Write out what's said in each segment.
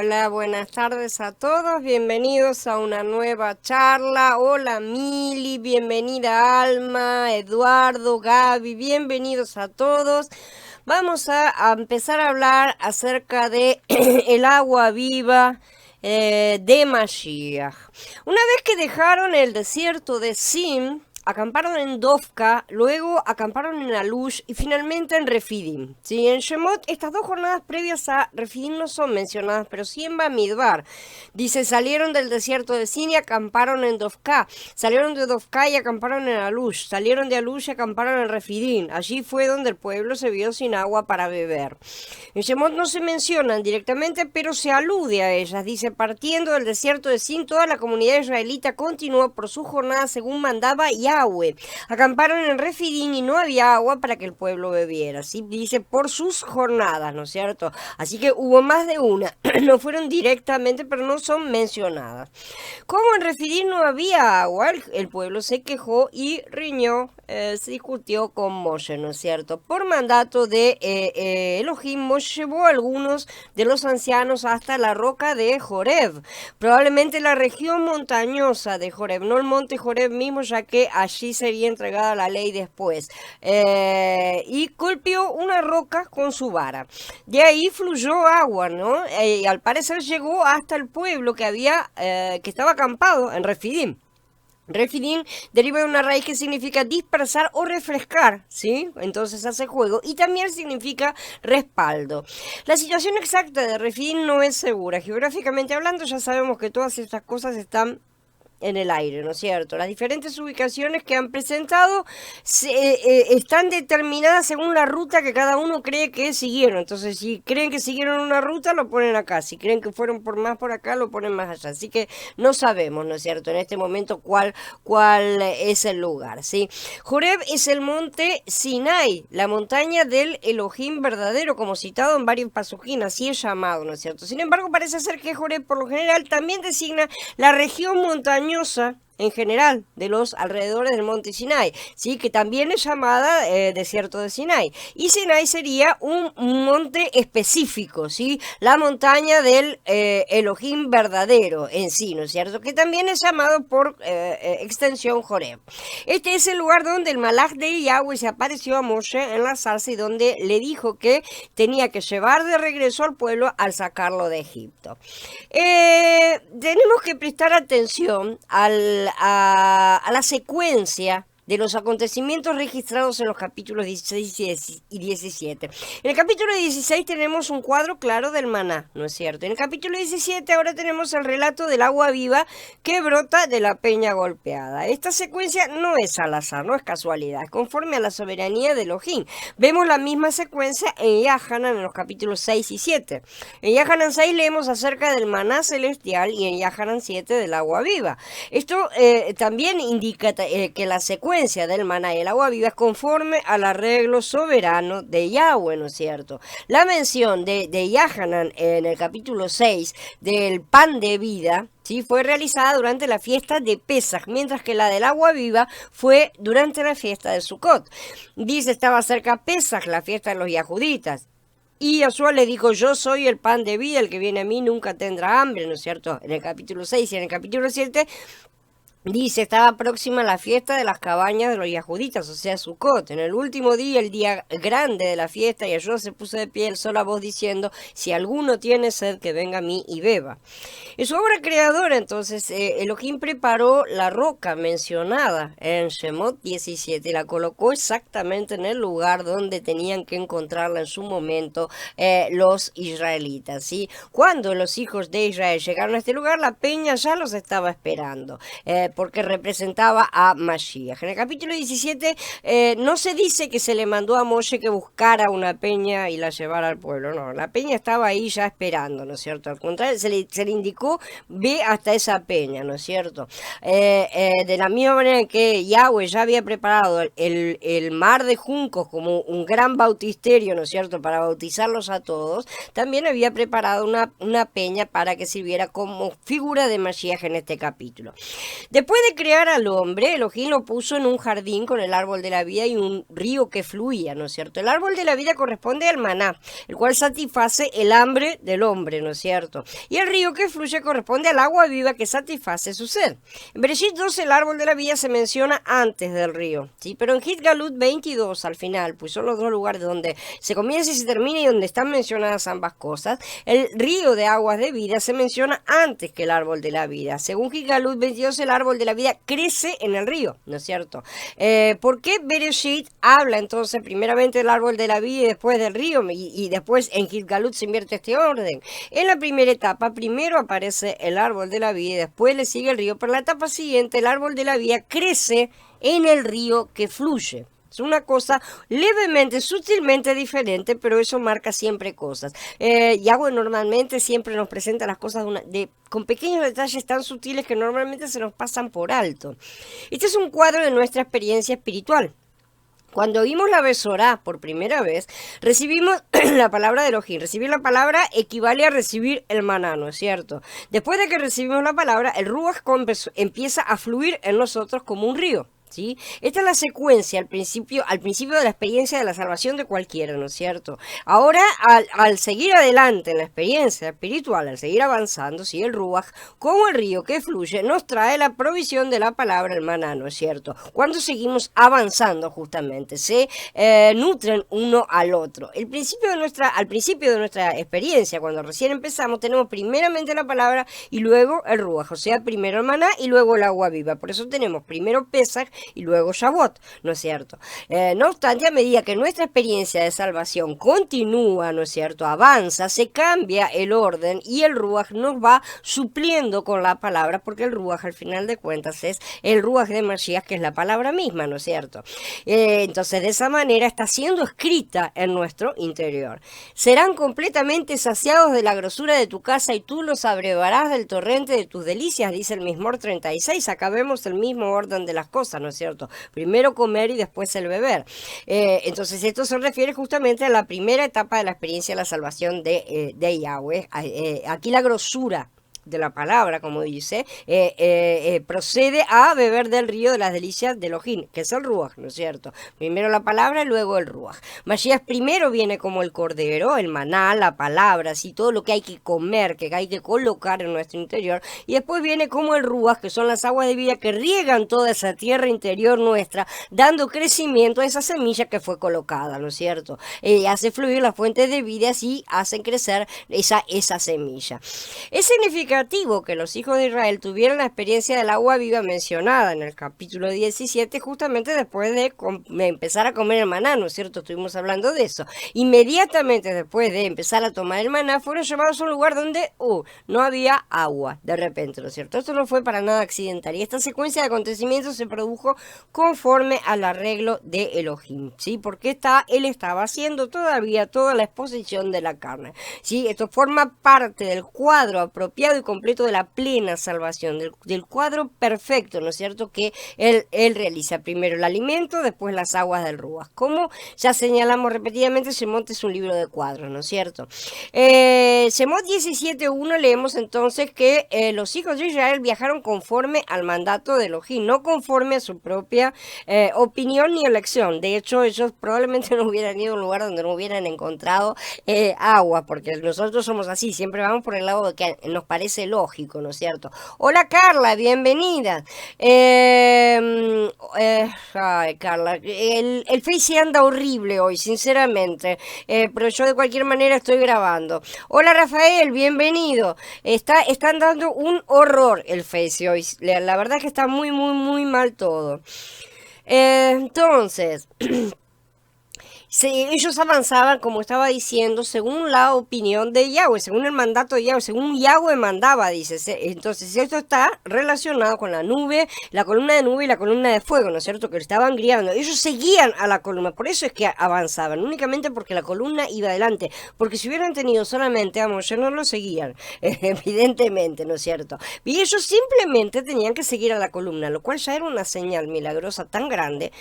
Hola, buenas tardes a todos, bienvenidos a una nueva charla. Hola Mili, bienvenida Alma, Eduardo, Gaby, bienvenidos a todos. Vamos a empezar a hablar acerca de el agua viva de Mashiach. Una vez que dejaron el desierto de Sin, acamparon en Dovka, luego acamparon en Alush y finalmente en Refidim. ¿Sí? En Shemot, estas dos jornadas previas a Refidim no son mencionadas, pero sí en Bamidbar. Dice, salieron del desierto de Sin y acamparon en Dovka. Salieron de Dovka y acamparon en Alush. Salieron de Alush y acamparon en Refidim. Allí fue donde el pueblo se vio sin agua para beber. En Shemot no se mencionan directamente, pero se alude a ellas. Dice, partiendo del desierto de Sin, toda la comunidad israelita continuó por su jornada según mandaba Yahweh. Acamparon en Refidim y no había agua para que el pueblo bebiera. ¿Sí? Dice, por sus jornadas, ¿no es cierto? Así que hubo más de una. No fueron directamente, pero no son mencionadas. Como en Refidim no había agua, el pueblo se quejó y riñó, se discutió con Moshe, ¿no es cierto? Por mandato de Elohim, Moshe llevó a algunos de los ancianos hasta la roca de Joreb, probablemente la región montañosa de Joreb, no el monte Joreb mismo, ya que allí sería entregada la ley después, y golpeó una roca con su vara. De ahí fluyó agua, ¿no? Y al parecer llegó hasta el pueblo que estaba acampado en Refidim. Refidim deriva de una raíz que significa dispersar o refrescar, ¿sí? Entonces hace juego y también significa respaldo. La situación exacta de Refidim no es segura. Geográficamente hablando, ya sabemos que todas estas cosas están en el aire, ¿no es cierto? Las diferentes ubicaciones que han presentado están determinadas según la ruta que cada uno cree que siguieron. Entonces, si creen que siguieron una ruta, lo ponen acá. Si creen que fueron por acá, lo ponen más allá. Así que no sabemos, ¿no es cierto? En este momento cuál es el lugar, ¿sí? Joreb es el monte Sinai, la montaña del Elohim verdadero, como citado en varios pasujín, así es llamado, ¿no es cierto? Sin embargo, parece ser que Joreb, por lo general, también designa la región montañosa en general de los alrededores del monte Sinai, ¿sí? Que también es llamada desierto de Sinai. Y Sinai sería un monte específico, ¿sí? La montaña del Elohim verdadero en sí, ¿no es cierto? Que también es llamado por extensión Joreb. Este es el lugar donde el malaj de Yahweh se apareció a Moshe en la zarza y donde le dijo que tenía que llevar de regreso al pueblo al sacarlo de Egipto. Tenemos que prestar atención a la secuencia de los acontecimientos registrados en los capítulos 16 y 17. En el capítulo 16 tenemos un cuadro claro del maná, ¿no es cierto? En el capítulo 17 ahora tenemos el relato del agua viva que brota de la peña golpeada. Esta secuencia no es al azar, no es casualidad, es conforme a la soberanía de Elohim. Vemos la misma secuencia en Yahanan en los capítulos 6 y 7. En Yahanan 6 leemos acerca del maná celestial y en Yahanan 7 del agua viva. Esto también indica que la secuencia del maná y el agua viva es conforme al arreglo soberano de Yahweh, ¿no es cierto? La mención de Yahanan en el capítulo 6 del pan de vida, ¿sí? Fue realizada durante la fiesta de Pesaj, mientras que la del agua viva fue durante la fiesta de Sukkot. Dice, estaba cerca Pesaj, la fiesta de los yahuditas. Y Yahshua le dijo, yo soy el pan de vida, el que viene a mí nunca tendrá hambre, ¿no es cierto? En el capítulo 6 y en el capítulo 7 dice, estaba próxima la fiesta de las cabañas de los yahuditas, o sea, Sukkot. En el último día, el día grande de la fiesta, Yahshua se puso de pie, sola voz diciendo, si alguno tiene sed, que venga a mí y beba. En su obra creadora, entonces, Elohim preparó la roca mencionada en Shemot 17 y la colocó exactamente en el lugar donde tenían que encontrarla en su momento los israelitas, ¿sí? Cuando los hijos de Israel llegaron a este lugar, la peña ya los estaba esperando. Porque representaba a Mashiach. En el capítulo 17 no se dice que se le mandó a Moshe que buscara una peña y la llevara al pueblo, no, la peña estaba ahí ya esperando, ¿no es cierto? Al contrario, se le indicó, ve hasta esa peña, ¿no es cierto? De la misma manera en que Yahweh ya había preparado el mar de juncos como un gran bautisterio, ¿no es cierto?, para bautizarlos a todos, también había preparado una peña para que sirviera como figura de Mashiach en este capítulo. Después de crear al hombre, Elohim lo puso en un jardín con el árbol de la vida y un río que fluía, ¿no es cierto? El árbol de la vida corresponde al maná, el cual satisface el hambre del hombre, ¿no es cierto? Y el río que fluye corresponde al agua viva que satisface su sed. En Bereshit 12 el árbol de la vida se menciona antes del río, ¿sí? Pero en Gitgalut 22 al final, pues son los dos lugares donde se comienza y se termina y donde están mencionadas ambas cosas, el río de aguas de vida se menciona antes que el árbol de la vida. Según Gitgalut 22 el árbol de la vida crece en el río, ¿no es cierto? ¿Por qué Bereshit habla entonces primeramente del árbol de la vida y después del río? Y después en Gitgalut se invierte este orden. En la primera etapa, primero aparece el árbol de la vida y después le sigue el río, pero en la etapa siguiente el árbol de la vida crece en el río que fluye. Es una cosa levemente, sutilmente diferente, pero eso marca siempre cosas. Yahweh normalmente siempre nos presenta las cosas con pequeños detalles tan sutiles que normalmente se nos pasan por alto. Este es un cuadro de nuestra experiencia espiritual. Cuando oímos la Besorá por primera vez, recibimos la palabra de Elohim. Recibir la palabra equivale a recibir el maná, ¿no es cierto? Después de que recibimos la palabra, el Ruach empieza a fluir en nosotros como un río. ¿Sí? Esta es la secuencia al principio de la experiencia de la salvación de cualquiera, ¿no es cierto? Ahora, al seguir adelante en la experiencia espiritual, al seguir avanzando, ¿sí? El Ruach, como el río que fluye, nos trae la provisión de la palabra, el maná, ¿no es cierto? Cuando seguimos avanzando, justamente, se nutren uno al otro. Al principio de nuestra experiencia, cuando recién empezamos, tenemos primeramente la palabra y luego el Ruach, o sea, primero el maná y luego el agua viva. Por eso tenemos primero Pesach y luego Shavuot, ¿no es cierto? No obstante, a medida que nuestra experiencia de salvación continúa, ¿no es cierto?, avanza, se cambia el orden y el Ruach nos va supliendo con la palabra, porque el Ruach al final de cuentas es el Ruach de Mashiach, que es la palabra misma, ¿no es cierto? Entonces, de esa manera está siendo escrita en nuestro interior. Serán completamente saciados de la grosura de tu casa y tú los abrevarás del torrente de tus delicias, dice el Mismor 36. Acá vemos el mismo orden de las cosas, ¿no es cierto? Primero comer y después el beber. Entonces esto se refiere justamente a la primera etapa de la experiencia de la salvación de Yahweh. Aquí la grosura de la palabra, como dice, procede a beber del río de las delicias de Elohim, que es el Ruach, ¿no es cierto? Primero la palabra y luego el Ruach. Mashiach primero viene como el cordero, el maná, la palabra, así todo lo que hay que comer, que hay que colocar en nuestro interior, y después viene como el Ruach, que son las aguas de vida que riegan toda esa tierra interior nuestra, dando crecimiento a esa semilla que fue colocada, ¿no es cierto? Hace fluir las fuentes de vida, así hacen crecer esa semilla. Es significativo que los hijos de Israel tuvieran la experiencia del agua viva mencionada en el capítulo 17, justamente después de empezar a comer el maná, ¿no es cierto? Estuvimos hablando de eso. Inmediatamente después de empezar a tomar el maná, fueron llevados a un lugar donde no había agua, de repente, ¿no es cierto? Esto no fue para nada accidental, y esta secuencia de acontecimientos se produjo conforme al arreglo de Elohim, ¿sí? Porque él estaba haciendo todavía toda la exposición de la carne, ¿sí? Esto forma parte del cuadro apropiado y completo de la plena salvación, del cuadro perfecto, ¿no es cierto?, que él realiza. Primero el alimento, después las aguas del Ruach. Como ya señalamos repetidamente, Shemot es un libro de cuadros, ¿no es cierto? Shemot 17.1 leemos entonces que los hijos de Israel viajaron conforme al mandato de Elohim, no conforme a su propia opinión ni elección. De hecho, ellos probablemente no hubieran ido a un lugar donde no hubieran encontrado agua, porque nosotros somos así, siempre vamos por el lado de que nos parece lógico, ¿no es cierto? Hola Carla, bienvenida. Ay, Carla, el Face anda horrible hoy, sinceramente, pero yo de cualquier manera estoy grabando. Hola Rafael, bienvenido. Están dando un horror el Face hoy, la verdad es que está muy, muy, muy mal todo. Entonces... ellos avanzaban, como estaba diciendo, según la opinión de Yahweh, según el mandato de Yahweh, según Yahweh mandaba, dice. Entonces esto está relacionado con la nube, la columna de nube y la columna de fuego, ¿no es cierto?, que estaban guiando. Ellos seguían a la columna, por eso es que avanzaban, únicamente porque la columna iba adelante, porque si hubieran tenido solamente a Moshe no lo seguían, evidentemente, ¿no es cierto? Y ellos simplemente tenían que seguir a la columna, lo cual ya era una señal milagrosa tan grande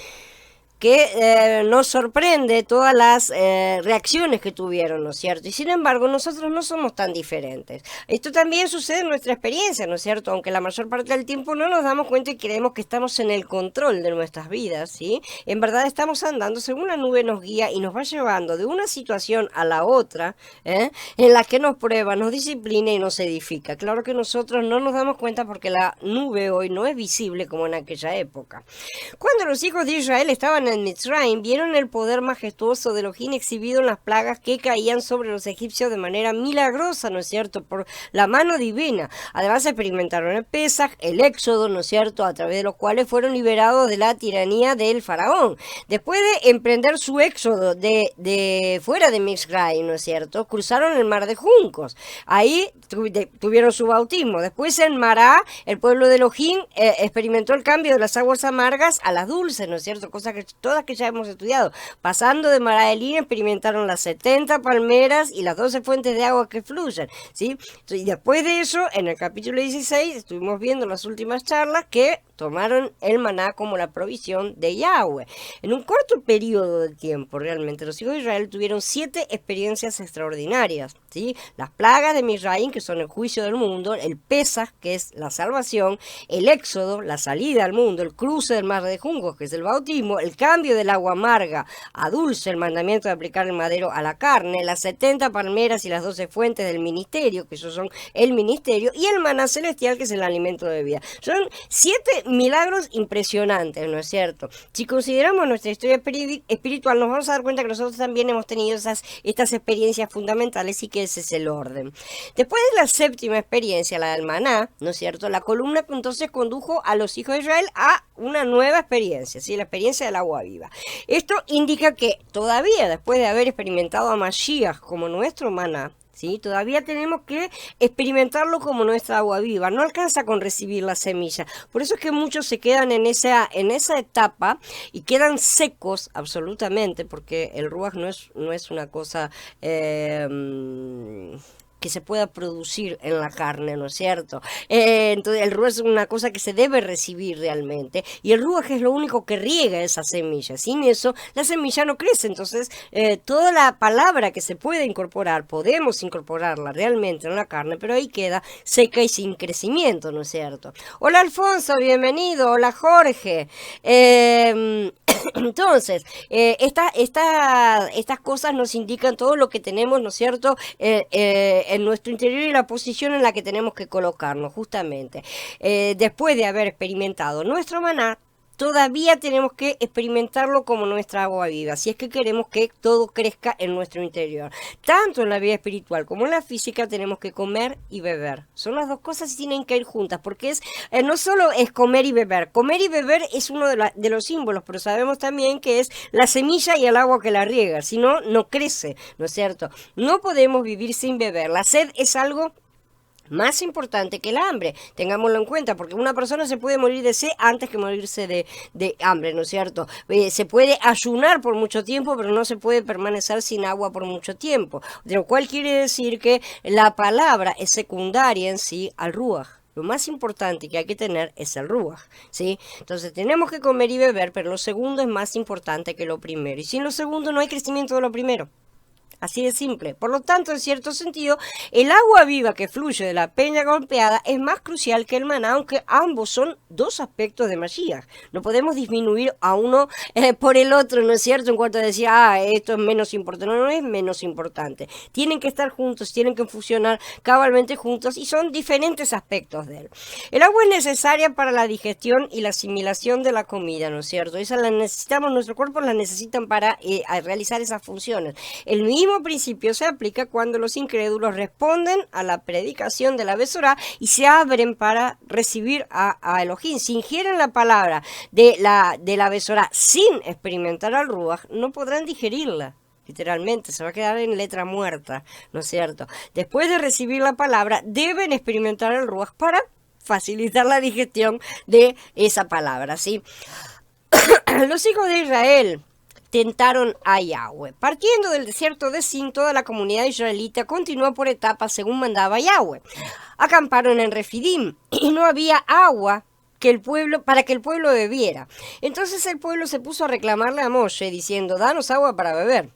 que nos sorprende todas las reacciones que tuvieron, ¿no es cierto? Y sin embargo, nosotros no somos tan diferentes. Esto también sucede en nuestra experiencia, ¿no es cierto? Aunque la mayor parte del tiempo no nos damos cuenta y creemos que estamos en el control de nuestras vidas, ¿sí? En verdad estamos andando según la nube nos guía y nos va llevando de una situación a la otra, en la que nos prueba, nos disciplina y nos edifica. Claro que nosotros no nos damos cuenta porque la nube hoy no es visible como en aquella época. Cuando los hijos de Israel estaban en Mitzrayim, vieron el poder majestuoso de Elohim exhibido en las plagas que caían sobre los egipcios de manera milagrosa, ¿no es cierto?, por la mano divina. Además experimentaron el Pesaj, el Éxodo, ¿no es cierto?, a través de los cuales fueron liberados de la tiranía del faraón. Después de emprender su éxodo de fuera de Mitzrayim, ¿no es cierto?, cruzaron el mar de juncos. Ahí tuvieron su bautismo. Después en Mará, el pueblo de Elohim experimentó el cambio de las aguas amargas a las dulces, ¿no es cierto? Cosas que todas que ya hemos estudiado. Pasando de Mará Elín, experimentaron las 70 palmeras y las 12 fuentes de agua que fluyen, ¿sí? Y después de eso, en el capítulo 16, estuvimos viendo las últimas charlas que tomaron el maná como la provisión de Yahweh. En un corto periodo de tiempo, realmente, los hijos de Israel tuvieron 7 experiencias extraordinarias, ¿sí? Las plagas de Misraim, que son el juicio del mundo, el Pesaj, que es la salvación, el Éxodo, la salida al mundo, el cruce del mar de juncos, que es el bautismo, el cambio del agua amarga a dulce, el mandamiento de aplicar el madero a la carne, las 70 palmeras y las 12 fuentes del ministerio, que esos son el ministerio, y el maná celestial, que es el alimento de vida. Son 7 milagros impresionantes, ¿no es cierto? Si consideramos nuestra historia espiritual, nos vamos a dar cuenta que nosotros también hemos tenido estas experiencias fundamentales y que ese es el orden. Después de la séptima experiencia, la del maná, ¿no es cierto? La columna entonces condujo a los hijos de Israel a una nueva experiencia, ¿sí? La experiencia del agua viva. Esto indica que todavía, después de haber experimentado a Mashiach como nuestro maná, ¿sí? Todavía tenemos que experimentarlo como nuestra agua viva. No alcanza con recibir la semilla. Por eso es que muchos se quedan en esa etapa y quedan secos absolutamente, porque el ruaj no es una cosa que se pueda producir en la carne, ¿no es cierto? Entonces el ruaj es una cosa que se debe recibir realmente, y el ruaj es lo único que riega esa semilla. Sin eso, la semilla no crece. Entonces, toda la palabra que se puede incorporar, podemos incorporarla realmente en la carne, pero ahí queda seca y sin crecimiento, ¿no es cierto? Hola Alfonso, bienvenido. Hola Jorge. Entonces, estas cosas nos indican todo lo que tenemos, ¿no es cierto?, en nuestro interior y la posición en la que tenemos que colocarnos, justamente. Después de haber experimentado nuestro maná, todavía tenemos que experimentarlo como nuestra agua viva, si es que queremos que todo crezca en nuestro interior. Tanto en la vida espiritual como en la física tenemos que comer y beber. Son las dos cosas y tienen que ir juntas, porque no solo es comer y beber. Comer y beber es uno de los símbolos, pero sabemos también que es la semilla y el agua que la riega. Si no, no crece, ¿no es cierto? No podemos vivir sin beber. La sed es algo más importante que el hambre, tengámoslo en cuenta, porque una persona se puede morir de sed antes que morirse de hambre, ¿no es cierto? Se puede ayunar por mucho tiempo, pero no se puede permanecer sin agua por mucho tiempo, de lo cual quiere decir que la palabra es secundaria en sí al ruaj. Lo más importante que hay que tener es el ruaj, ¿sí? Entonces tenemos que comer y beber, pero lo segundo es más importante que lo primero, y sin lo segundo no hay crecimiento de lo primero. Así de simple. Por lo tanto, en cierto sentido, el agua viva que fluye de la peña golpeada es más crucial que el maná, aunque ambos son dos aspectos de Mashiach. No podemos disminuir a uno por el otro, ¿no es cierto? En cuanto a decir, esto es menos importante. No, no es menos importante. Tienen que estar juntos, tienen que funcionar cabalmente juntos y son diferentes aspectos de él. El agua es necesaria para la digestión y la asimilación de la comida, ¿no es cierto? Esa la necesitamos, nuestro cuerpo la necesitan para realizar esas funciones. El mismo principio se aplica cuando los incrédulos responden a la predicación de la Besorá y se abren para recibir a Elohim. Si ingieren la palabra de la Besorá sin experimentar al ruaj, no podrán digerirla. Literalmente, se va a quedar en letra muerta, ¿no es cierto? Después de recibir la palabra, deben experimentar el ruaj para facilitar la digestión de esa palabra, ¿sí? Los hijos de Israel tentaron a Yahweh. Partiendo del desierto de Sin, toda la comunidad israelita continuó por etapas según mandaba Yahweh. Acamparon en Refidim y no había agua para que el pueblo bebiera. Entonces el pueblo se puso a reclamarle a Moshe diciendo, danos agua para beber.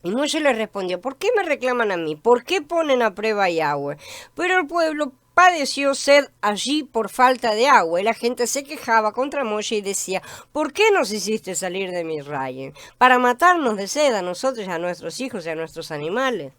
Y Moshe le respondió, ¿por qué me reclaman a mí? ¿Por qué ponen a prueba a Yahweh? Pero el pueblo padeció sed allí por falta de agua, y la gente se quejaba contra Moshe y decía, ¿por qué nos hiciste salir de Misraim? Para matarnos de sed a nosotros y a nuestros hijos y a nuestros animales.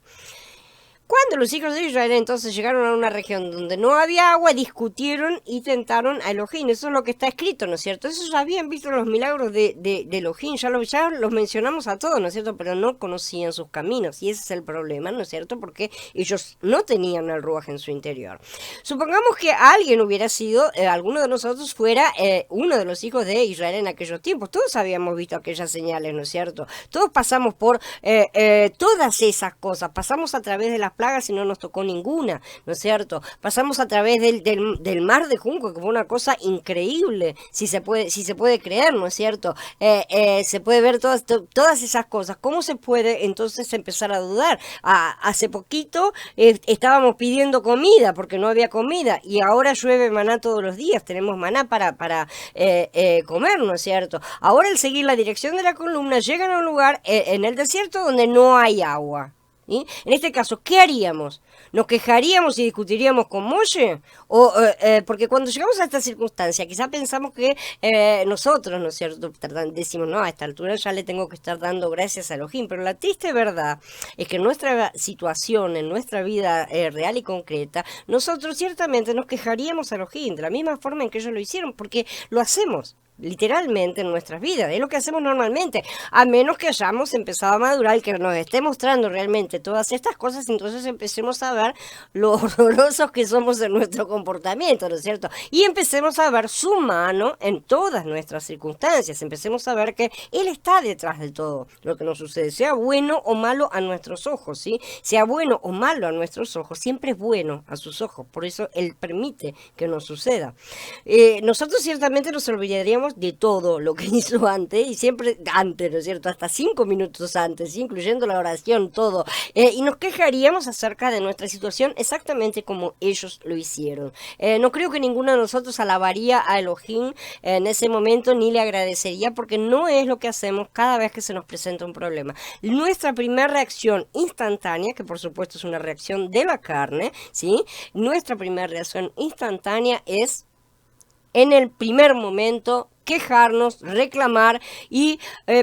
Cuando los hijos de Israel entonces llegaron a una región donde no había agua, discutieron y tentaron a Elohim. Eso es lo que está escrito, ¿no es cierto? Eso ya habían visto los milagros de Elohim, ya los mencionamos a todos, ¿no es cierto? Pero no conocían sus caminos, y ese es el problema, ¿no es cierto? Porque ellos no tenían el Ruach en su interior. Supongamos que alguien hubiera sido, alguno de nosotros fuera uno de los hijos de Israel en aquellos tiempos. Todos habíamos visto aquellas señales, ¿no es cierto? Todos pasamos por todas esas cosas, pasamos a través de las plagas y no nos tocó ninguna, ¿no es cierto? Pasamos a través del mar de junco, que fue una cosa increíble, si se puede creer, ¿no es cierto? Se puede ver todas esas cosas. ¿Cómo se puede entonces empezar a dudar? Hace poquito estábamos pidiendo comida porque no había comida, y ahora llueve maná todos los días, tenemos maná para comer, ¿no es cierto? Ahora, al seguir la dirección de la columna, llegan a un lugar en el desierto donde no hay agua. ¿Sí? En este caso, ¿qué haríamos? ¿Nos quejaríamos y discutiríamos con Moshe? Porque cuando llegamos a esta circunstancia, quizá pensamos que nosotros, ¿no es cierto?, decimos, no, a esta altura ya le tengo que estar dando gracias a Elohim, pero la triste verdad es que en nuestra situación, en nuestra vida real y concreta, nosotros ciertamente nos quejaríamos a Elohim, de la misma forma en que ellos lo hicieron, porque lo hacemos literalmente en nuestras vidas, es lo que hacemos normalmente, a menos que hayamos empezado a madurar y que nos esté mostrando realmente todas estas cosas, entonces empecemos a ver lo horrorosos que somos en nuestro comportamiento, ¿no es cierto? Y empecemos a ver su mano en todas nuestras circunstancias, empecemos a ver que Él está detrás de todo lo que nos sucede, sea bueno o malo a nuestros ojos, ¿sí? Sea bueno o malo a nuestros ojos, siempre es bueno a sus ojos, por eso Él permite que nos suceda. Nosotros ciertamente nos olvidaríamos de todo lo que hizo antes, y siempre antes, ¿no es cierto? Hasta 5 minutos antes, incluyendo la oración, todo. Y nos quejaríamos acerca de nuestra situación exactamente como ellos lo hicieron. No creo que ninguno de nosotros alabaría a Elohim en ese momento, ni le agradecería, porque no es lo que hacemos cada vez que se nos presenta un problema. Nuestra primera reacción instantánea, que por supuesto es una reacción de la carne, ¿sí? Nuestra primera reacción instantánea es, en el primer momento, quejarnos, reclamar y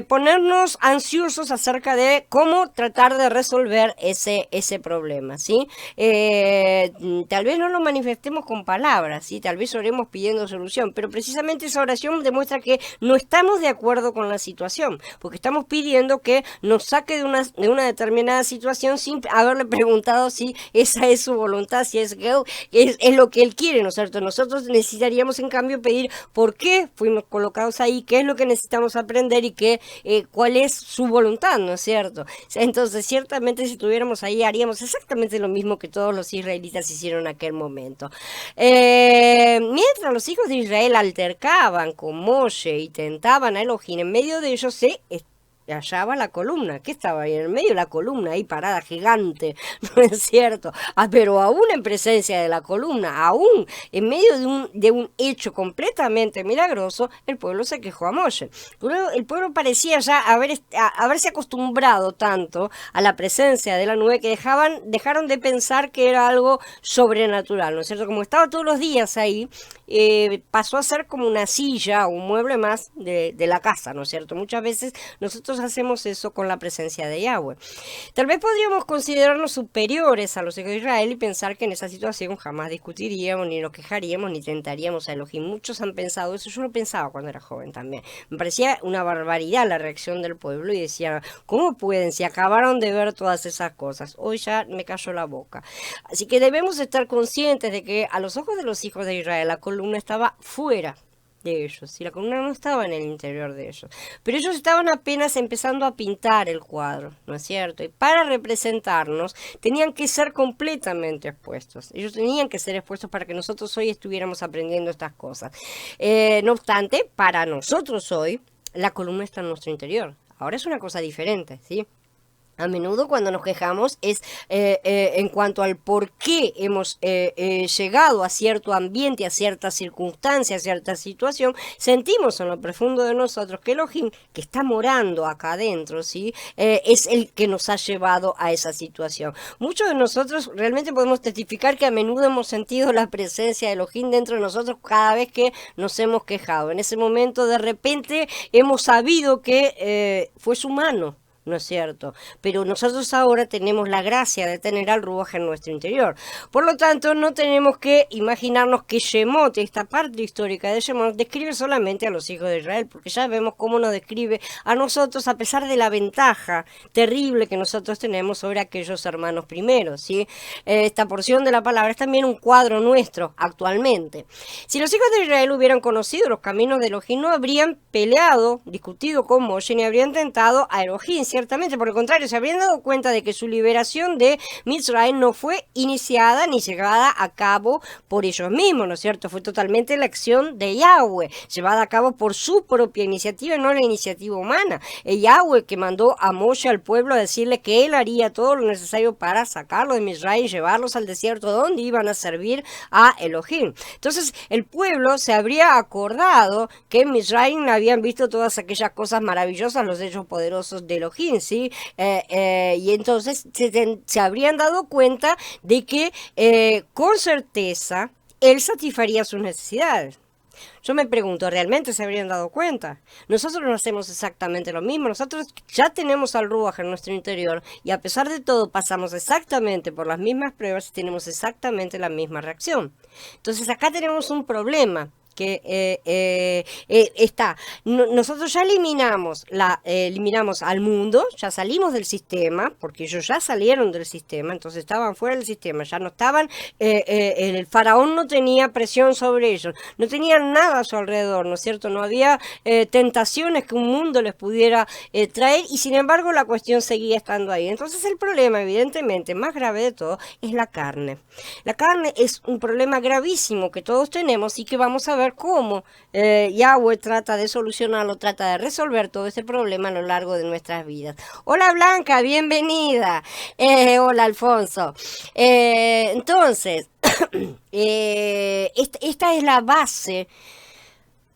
ponernos ansiosos acerca de cómo tratar de resolver ese problema, ¿sí? Tal vez no lo manifestemos con palabras, ¿sí? Tal vez oremos pidiendo solución, pero precisamente esa oración demuestra que no estamos de acuerdo con la situación, porque estamos pidiendo que nos saque de una determinada situación sin haberle preguntado si esa es su voluntad, si es lo que Él quiere, ¿no es cierto? Nosotros necesitaríamos, en cambio, pedir por qué fuimos colocados ahí, qué es lo que necesitamos aprender y cuál es su voluntad, ¿no es cierto? Entonces, ciertamente, si estuviéramos ahí, haríamos exactamente lo mismo que todos los israelitas hicieron en aquel momento. Mientras los hijos de Israel altercaban con Moshe y tentaban a Elohim, en medio de ellos se hallaba la columna. ¿Qué estaba ahí en el medio? La columna ahí parada, gigante, ¿no es cierto? Pero aún en presencia de la columna, aún en medio de un hecho completamente milagroso, el pueblo se quejó a Moshe. El pueblo parecía ya haberse acostumbrado tanto a la presencia de la nube que dejaron de pensar que era algo sobrenatural, ¿no es cierto? Como estaba todos los días ahí, pasó a ser como una silla o un mueble más de la casa, ¿no es cierto? Muchas veces nosotros hacemos eso con la presencia de Yahweh. Tal vez podríamos considerarnos superiores a los hijos de Israel y pensar que en esa situación jamás discutiríamos, ni nos quejaríamos, ni tentaríamos a Elohim. Muchos han pensado eso, yo lo pensaba cuando era joven también. Me parecía una barbaridad la reacción del pueblo y decía, ¿cómo pueden si acabaron de ver todas esas cosas? Hoy ya me cayó la boca. Así que debemos estar conscientes de que a los ojos de los hijos de Israel la columna estaba fuera de ellos, y la columna no estaba en el interior de ellos, pero ellos estaban apenas empezando a pintar el cuadro, ¿no es cierto? Y para representarnos tenían que ser completamente expuestos, ellos tenían que ser expuestos para que nosotros hoy estuviéramos aprendiendo estas cosas. No obstante, para nosotros hoy la columna está en nuestro interior. Ahora es una cosa diferente, ¿sí? A menudo cuando nos quejamos es en cuanto al por qué hemos llegado a cierto ambiente, a cierta circunstancia, a cierta situación, sentimos en lo profundo de nosotros que Elohim, que está morando acá adentro, ¿sí? Es el que nos ha llevado a esa situación. Muchos de nosotros realmente podemos testificar que a menudo hemos sentido la presencia de Elohim dentro de nosotros cada vez que nos hemos quejado. En ese momento de repente hemos sabido que fue su mano. ¿No es cierto? Pero nosotros ahora tenemos la gracia de tener al Ruaj en nuestro interior. Por lo tanto, no tenemos que imaginarnos que Shemot, esta parte histórica de Shemot, describe solamente a los hijos de Israel, porque ya vemos cómo nos describe a nosotros a pesar de la ventaja terrible que nosotros tenemos sobre aquellos hermanos primeros, ¿sí? Esta porción de la palabra es también un cuadro nuestro actualmente. Si los hijos de Israel hubieran conocido los caminos de Elohim, no habrían peleado, discutido con Moshe, ni habrían tentado a Elohim. Ciertamente, por el contrario, se habrían dado cuenta de que su liberación de Mitzrayim no fue iniciada ni llevada a cabo por ellos mismos, ¿no es cierto? Fue totalmente la acción de Yahweh, llevada a cabo por su propia iniciativa y no la iniciativa humana. El Yahweh que mandó a Moshe al pueblo a decirle que él haría todo lo necesario para sacarlos de Mitzrayim y llevarlos al desierto donde iban a servir a Elohim. Entonces, el pueblo se habría acordado que en Mitzrayim habían visto todas aquellas cosas maravillosas, los hechos poderosos de Elohim, ¿sí? Y entonces se habrían dado cuenta de que con certeza él satisfaría sus necesidades. Yo me pregunto, ¿realmente se habrían dado cuenta? Nosotros no hacemos exactamente lo mismo. Nosotros ya tenemos al Ruaj en nuestro interior y a pesar de todo pasamos exactamente por las mismas pruebas y tenemos exactamente la misma reacción. Entonces acá tenemos un problema que está. Nosotros ya eliminamos al mundo, ya salimos del sistema, porque ellos ya salieron del sistema, entonces estaban fuera del sistema, ya no estaban, el faraón no tenía presión sobre ellos, no tenían nada a su alrededor, ¿no es cierto? No había tentaciones que un mundo les pudiera traer y sin embargo la cuestión seguía estando ahí. Entonces el problema, evidentemente, más grave de todo, es la carne. La carne es un problema gravísimo que todos tenemos y que vamos a ver cómo Yahweh trata de solucionarlo, trata de resolver todo este problema a lo largo de nuestras vidas. Hola Blanca, bienvenida. Hola Alfonso. Entonces, esta es la base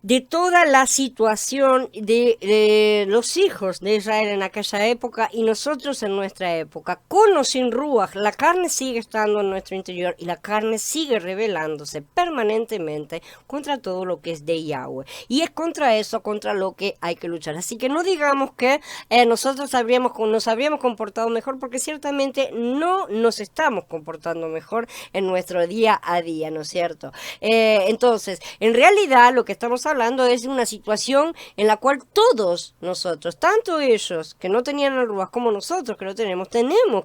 de toda la situación de los hijos de Israel en aquella época y nosotros en nuestra época. Con o sin Ruaj, la carne sigue estando en nuestro interior y la carne sigue rebelándose permanentemente contra todo lo que es de Yahweh. Y es contra eso, contra lo que hay que luchar. Así que no digamos que nosotros nos habríamos comportado mejor, porque ciertamente no nos estamos comportando mejor en nuestro día a día, ¿no es cierto? Entonces, en realidad lo que estamos hablando es de una situación en la cual todos nosotros, tanto ellos que no tenían el Ruaj como nosotros que lo tenemos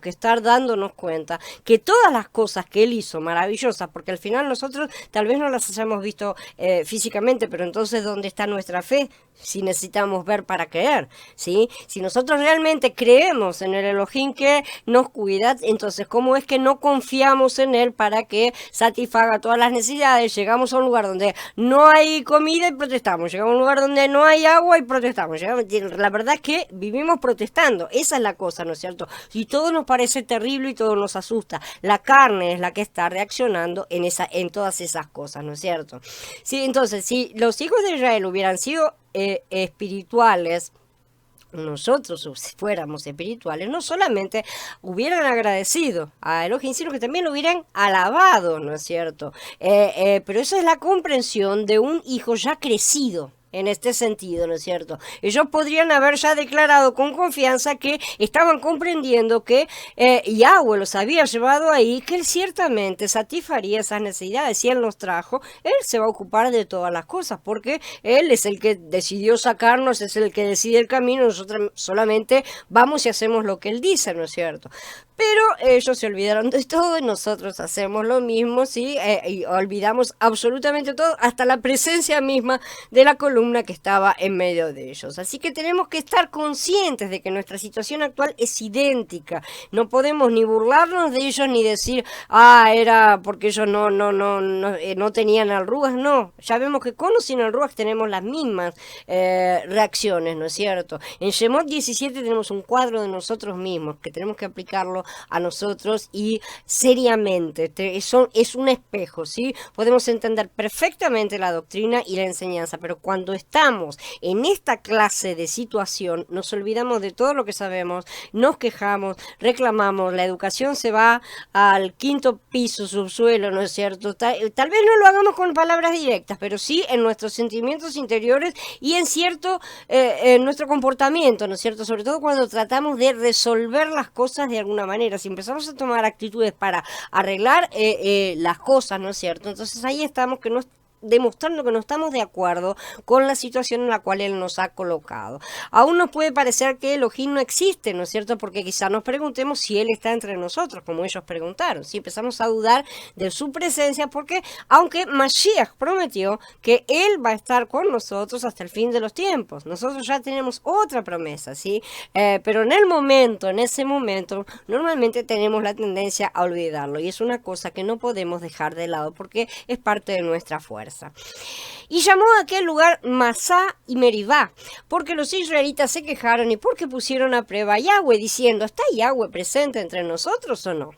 que estar dándonos cuenta que todas las cosas que él hizo maravillosas, porque al final nosotros tal vez no las hayamos visto físicamente, pero entonces ¿dónde está nuestra fe? Si necesitamos ver para creer, ¿sí? Si nosotros realmente creemos en el Elohim que nos cuida, entonces ¿cómo es que no confiamos en él para que satisfaga todas las necesidades? Llegamos a un lugar donde no hay comida y protestamos, llegamos a un lugar donde no hay agua y protestamos. La verdad es que vivimos protestando, esa es la cosa, ¿no es cierto? Y todo nos parece terrible y todo nos asusta. La carne es la que está reaccionando en todas esas cosas, ¿no es cierto? Sí, entonces, si los hijos de Israel hubieran sido espirituales, nosotros si fuéramos espirituales, no solamente hubieran agradecido a Elohim, sino que también lo hubieran alabado, ¿no es cierto? Pero esa es la comprensión de un hijo ya crecido. En este sentido, ¿no es cierto? Ellos podrían haber ya declarado con confianza que estaban comprendiendo que Yahweh los había llevado ahí, que él ciertamente satisfaría esas necesidades. Si él nos trajo, él se va a ocupar de todas las cosas, porque él es el que decidió sacarnos, es el que decide el camino, nosotros solamente vamos y hacemos lo que él dice, ¿no es cierto? Pero ellos se olvidaron de todo y nosotros hacemos lo mismo, ¿sí? Y olvidamos absolutamente todo, hasta la presencia misma de la columna que estaba en medio de ellos. Así que tenemos que estar conscientes de que nuestra situación actual es idéntica. No podemos ni burlarnos de ellos ni decir, era porque ellos no tenían arrugas. No, ya vemos que con o sin arrugas tenemos las mismas reacciones, ¿no es cierto? En Shemot 17 tenemos un cuadro de nosotros mismos que tenemos que aplicarlo a nosotros y seriamente. Es un espejo, ¿sí? Podemos entender perfectamente la doctrina y la enseñanza, pero cuando estamos en esta clase de situación nos olvidamos de todo lo que sabemos, nos quejamos, reclamamos, la educación se va al quinto piso, subsuelo, ¿no es cierto? Tal vez no lo hagamos con palabras directas, pero sí en nuestros sentimientos interiores y en cierto en nuestro comportamiento, ¿no es cierto? Sobre todo cuando tratamos de resolver las cosas de alguna manera. Si empezamos a tomar actitudes para arreglar las cosas, ¿no es cierto? Entonces ahí estamos demostrando que no estamos de acuerdo con la situación en la cual Él nos ha colocado. Aún nos puede parecer que Elohim no existe, ¿no es cierto? Porque quizás nos preguntemos si Él está entre nosotros, como ellos preguntaron. Si empezamos a dudar de su presencia, porque aunque Mashiach prometió que Él va a estar con nosotros hasta el fin de los tiempos, nosotros ya tenemos otra promesa, ¿sí? Pero en ese momento, normalmente tenemos la tendencia a olvidarlo, y es una cosa que no podemos dejar de lado porque es parte de nuestra fuerza. Y llamó a aquel lugar Masá y Meribá, porque los israelitas se quejaron y porque pusieron a prueba a Yahweh, diciendo, ¿está Yahweh presente entre nosotros o no?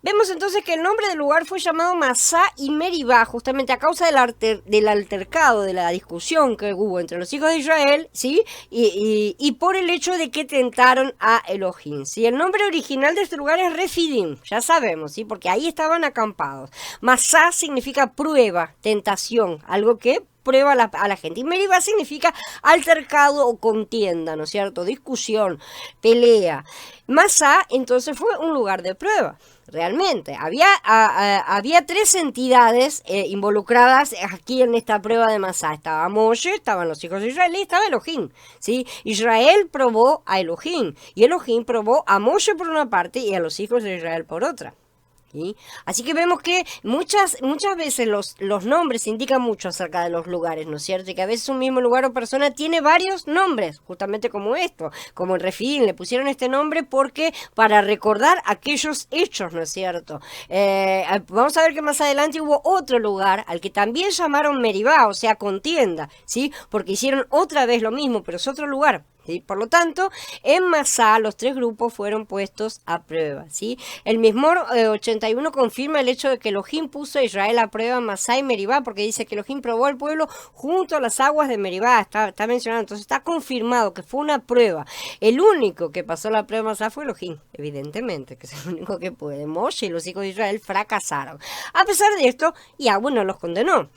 Vemos entonces que el nombre del lugar fue llamado Masá y Meribá, justamente a causa del altercado, de la discusión que hubo entre los hijos de Israel, ¿sí? Y por el hecho de que tentaron a Elohim, ¿sí? El nombre original de este lugar es Refidim, ya sabemos, ¿sí? Porque ahí estaban acampados. Masá significa prueba, tentación, algo que prueba a la gente. Y Meribá significa altercado o contienda, ¿no es cierto? Discusión, pelea. Masá entonces fue un lugar de prueba. Realmente, había tres entidades involucradas aquí en esta prueba de Masá. Estaba Moshe, estaban los hijos de Israel y estaba Elohim, ¿sí? Israel probó a Elohim y Elohim probó a Moshe por una parte y a los hijos de Israel por otra. ¿Sí? Así que vemos que muchas veces los nombres indican mucho acerca de los lugares, ¿no es cierto? Y que a veces un mismo lugar o persona tiene varios nombres, justamente como esto, como en Refidim, le pusieron este nombre porque para recordar aquellos hechos, ¿no es cierto? Vamos a ver que más adelante hubo otro lugar al que también llamaron Meribá, o sea, contienda, ¿sí? Porque hicieron otra vez lo mismo, pero es otro lugar. ¿Sí? Por lo tanto, en Masá los tres grupos fueron puestos a prueba, ¿sí? El Mismor 81 confirma el hecho de que Elohim puso a Israel a prueba en Masá y Meribá, porque dice que Elohim probó al pueblo junto a las aguas de Meribá, está mencionado, entonces está confirmado que fue una prueba. El único que pasó la prueba en Masá fue Elohim, evidentemente, que es el único que puede. Moshe y los hijos de Israel fracasaron. A pesar de esto, Yahweh no los condenó.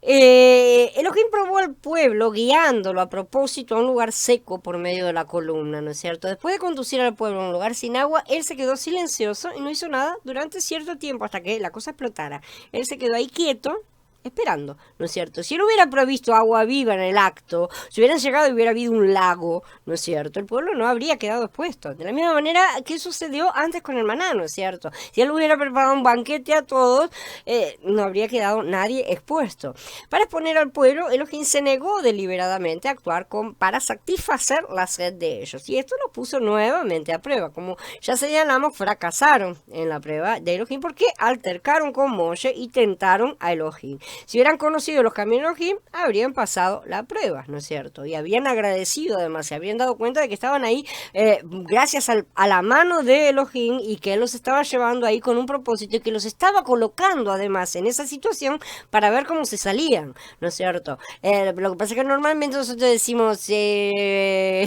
Elohim probó al pueblo guiándolo a propósito a un lugar seco por medio de la columna, ¿no es cierto? Después de conducir al pueblo a un lugar sin agua, él se quedó silencioso y no hizo nada durante cierto tiempo hasta que la cosa explotara. Él se quedó ahí quieto, esperando, ¿no es cierto? Si él hubiera provisto agua viva en el acto, si hubieran llegado y hubiera habido un lago, ¿no es cierto? El pueblo no habría quedado expuesto. De la misma manera que sucedió antes con el maná, ¿no es cierto? Si él hubiera preparado un banquete a todos, no habría quedado nadie expuesto. Para exponer al pueblo, Elohim se negó deliberadamente a actuar para satisfacer la sed de ellos. Y esto lo puso nuevamente a prueba. Como ya señalamos, fracasaron en la prueba de Elohim porque altercaron con Moshe y tentaron a Elohim. Si hubieran conocido los caminos de Elohim, habrían pasado la prueba, ¿no es cierto? Y habían agradecido además, se habrían dado cuenta de que estaban ahí gracias a la mano de Elohim y que él los estaba llevando ahí con un propósito y que los estaba colocando además en esa situación para ver cómo se salían, ¿no es cierto? Lo que pasa es que normalmente nosotros decimos y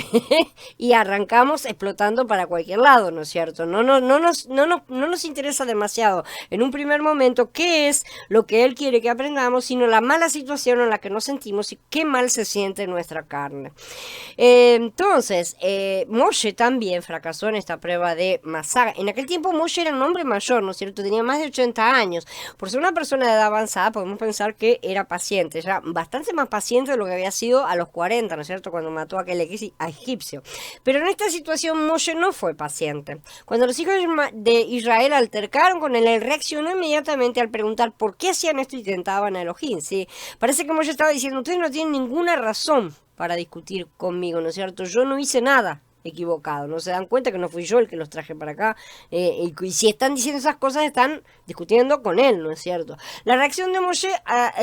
arrancamos explotando para cualquier lado, ¿no es cierto? No nos interesa demasiado en un primer momento qué es lo que él quiere que aprendamos entendamos, sino la mala situación en la que nos sentimos y qué mal se siente nuestra carne. Entonces, Moshe también fracasó en esta prueba de Masá. En aquel tiempo Moshe era un hombre mayor, ¿no es cierto? Tenía más de 80 años. Por ser una persona de edad avanzada, podemos pensar que era paciente, ya bastante más paciente de lo que había sido a los 40, ¿no es cierto? Cuando mató a aquel egipcio. Pero en esta situación Moshe no fue paciente. Cuando los hijos de Israel altercaron con él reaccionó inmediatamente al preguntar por qué hacían esto y tentaban a Elohim, ¿sí? Parece que Moshe estaba diciendo, ustedes no tienen ninguna razón para discutir conmigo, ¿no es cierto? Yo no hice nada equivocado, no se dan cuenta que no fui yo el que los traje para acá, y si están diciendo esas cosas están discutiendo con él, ¿no es cierto? La reacción de Moshe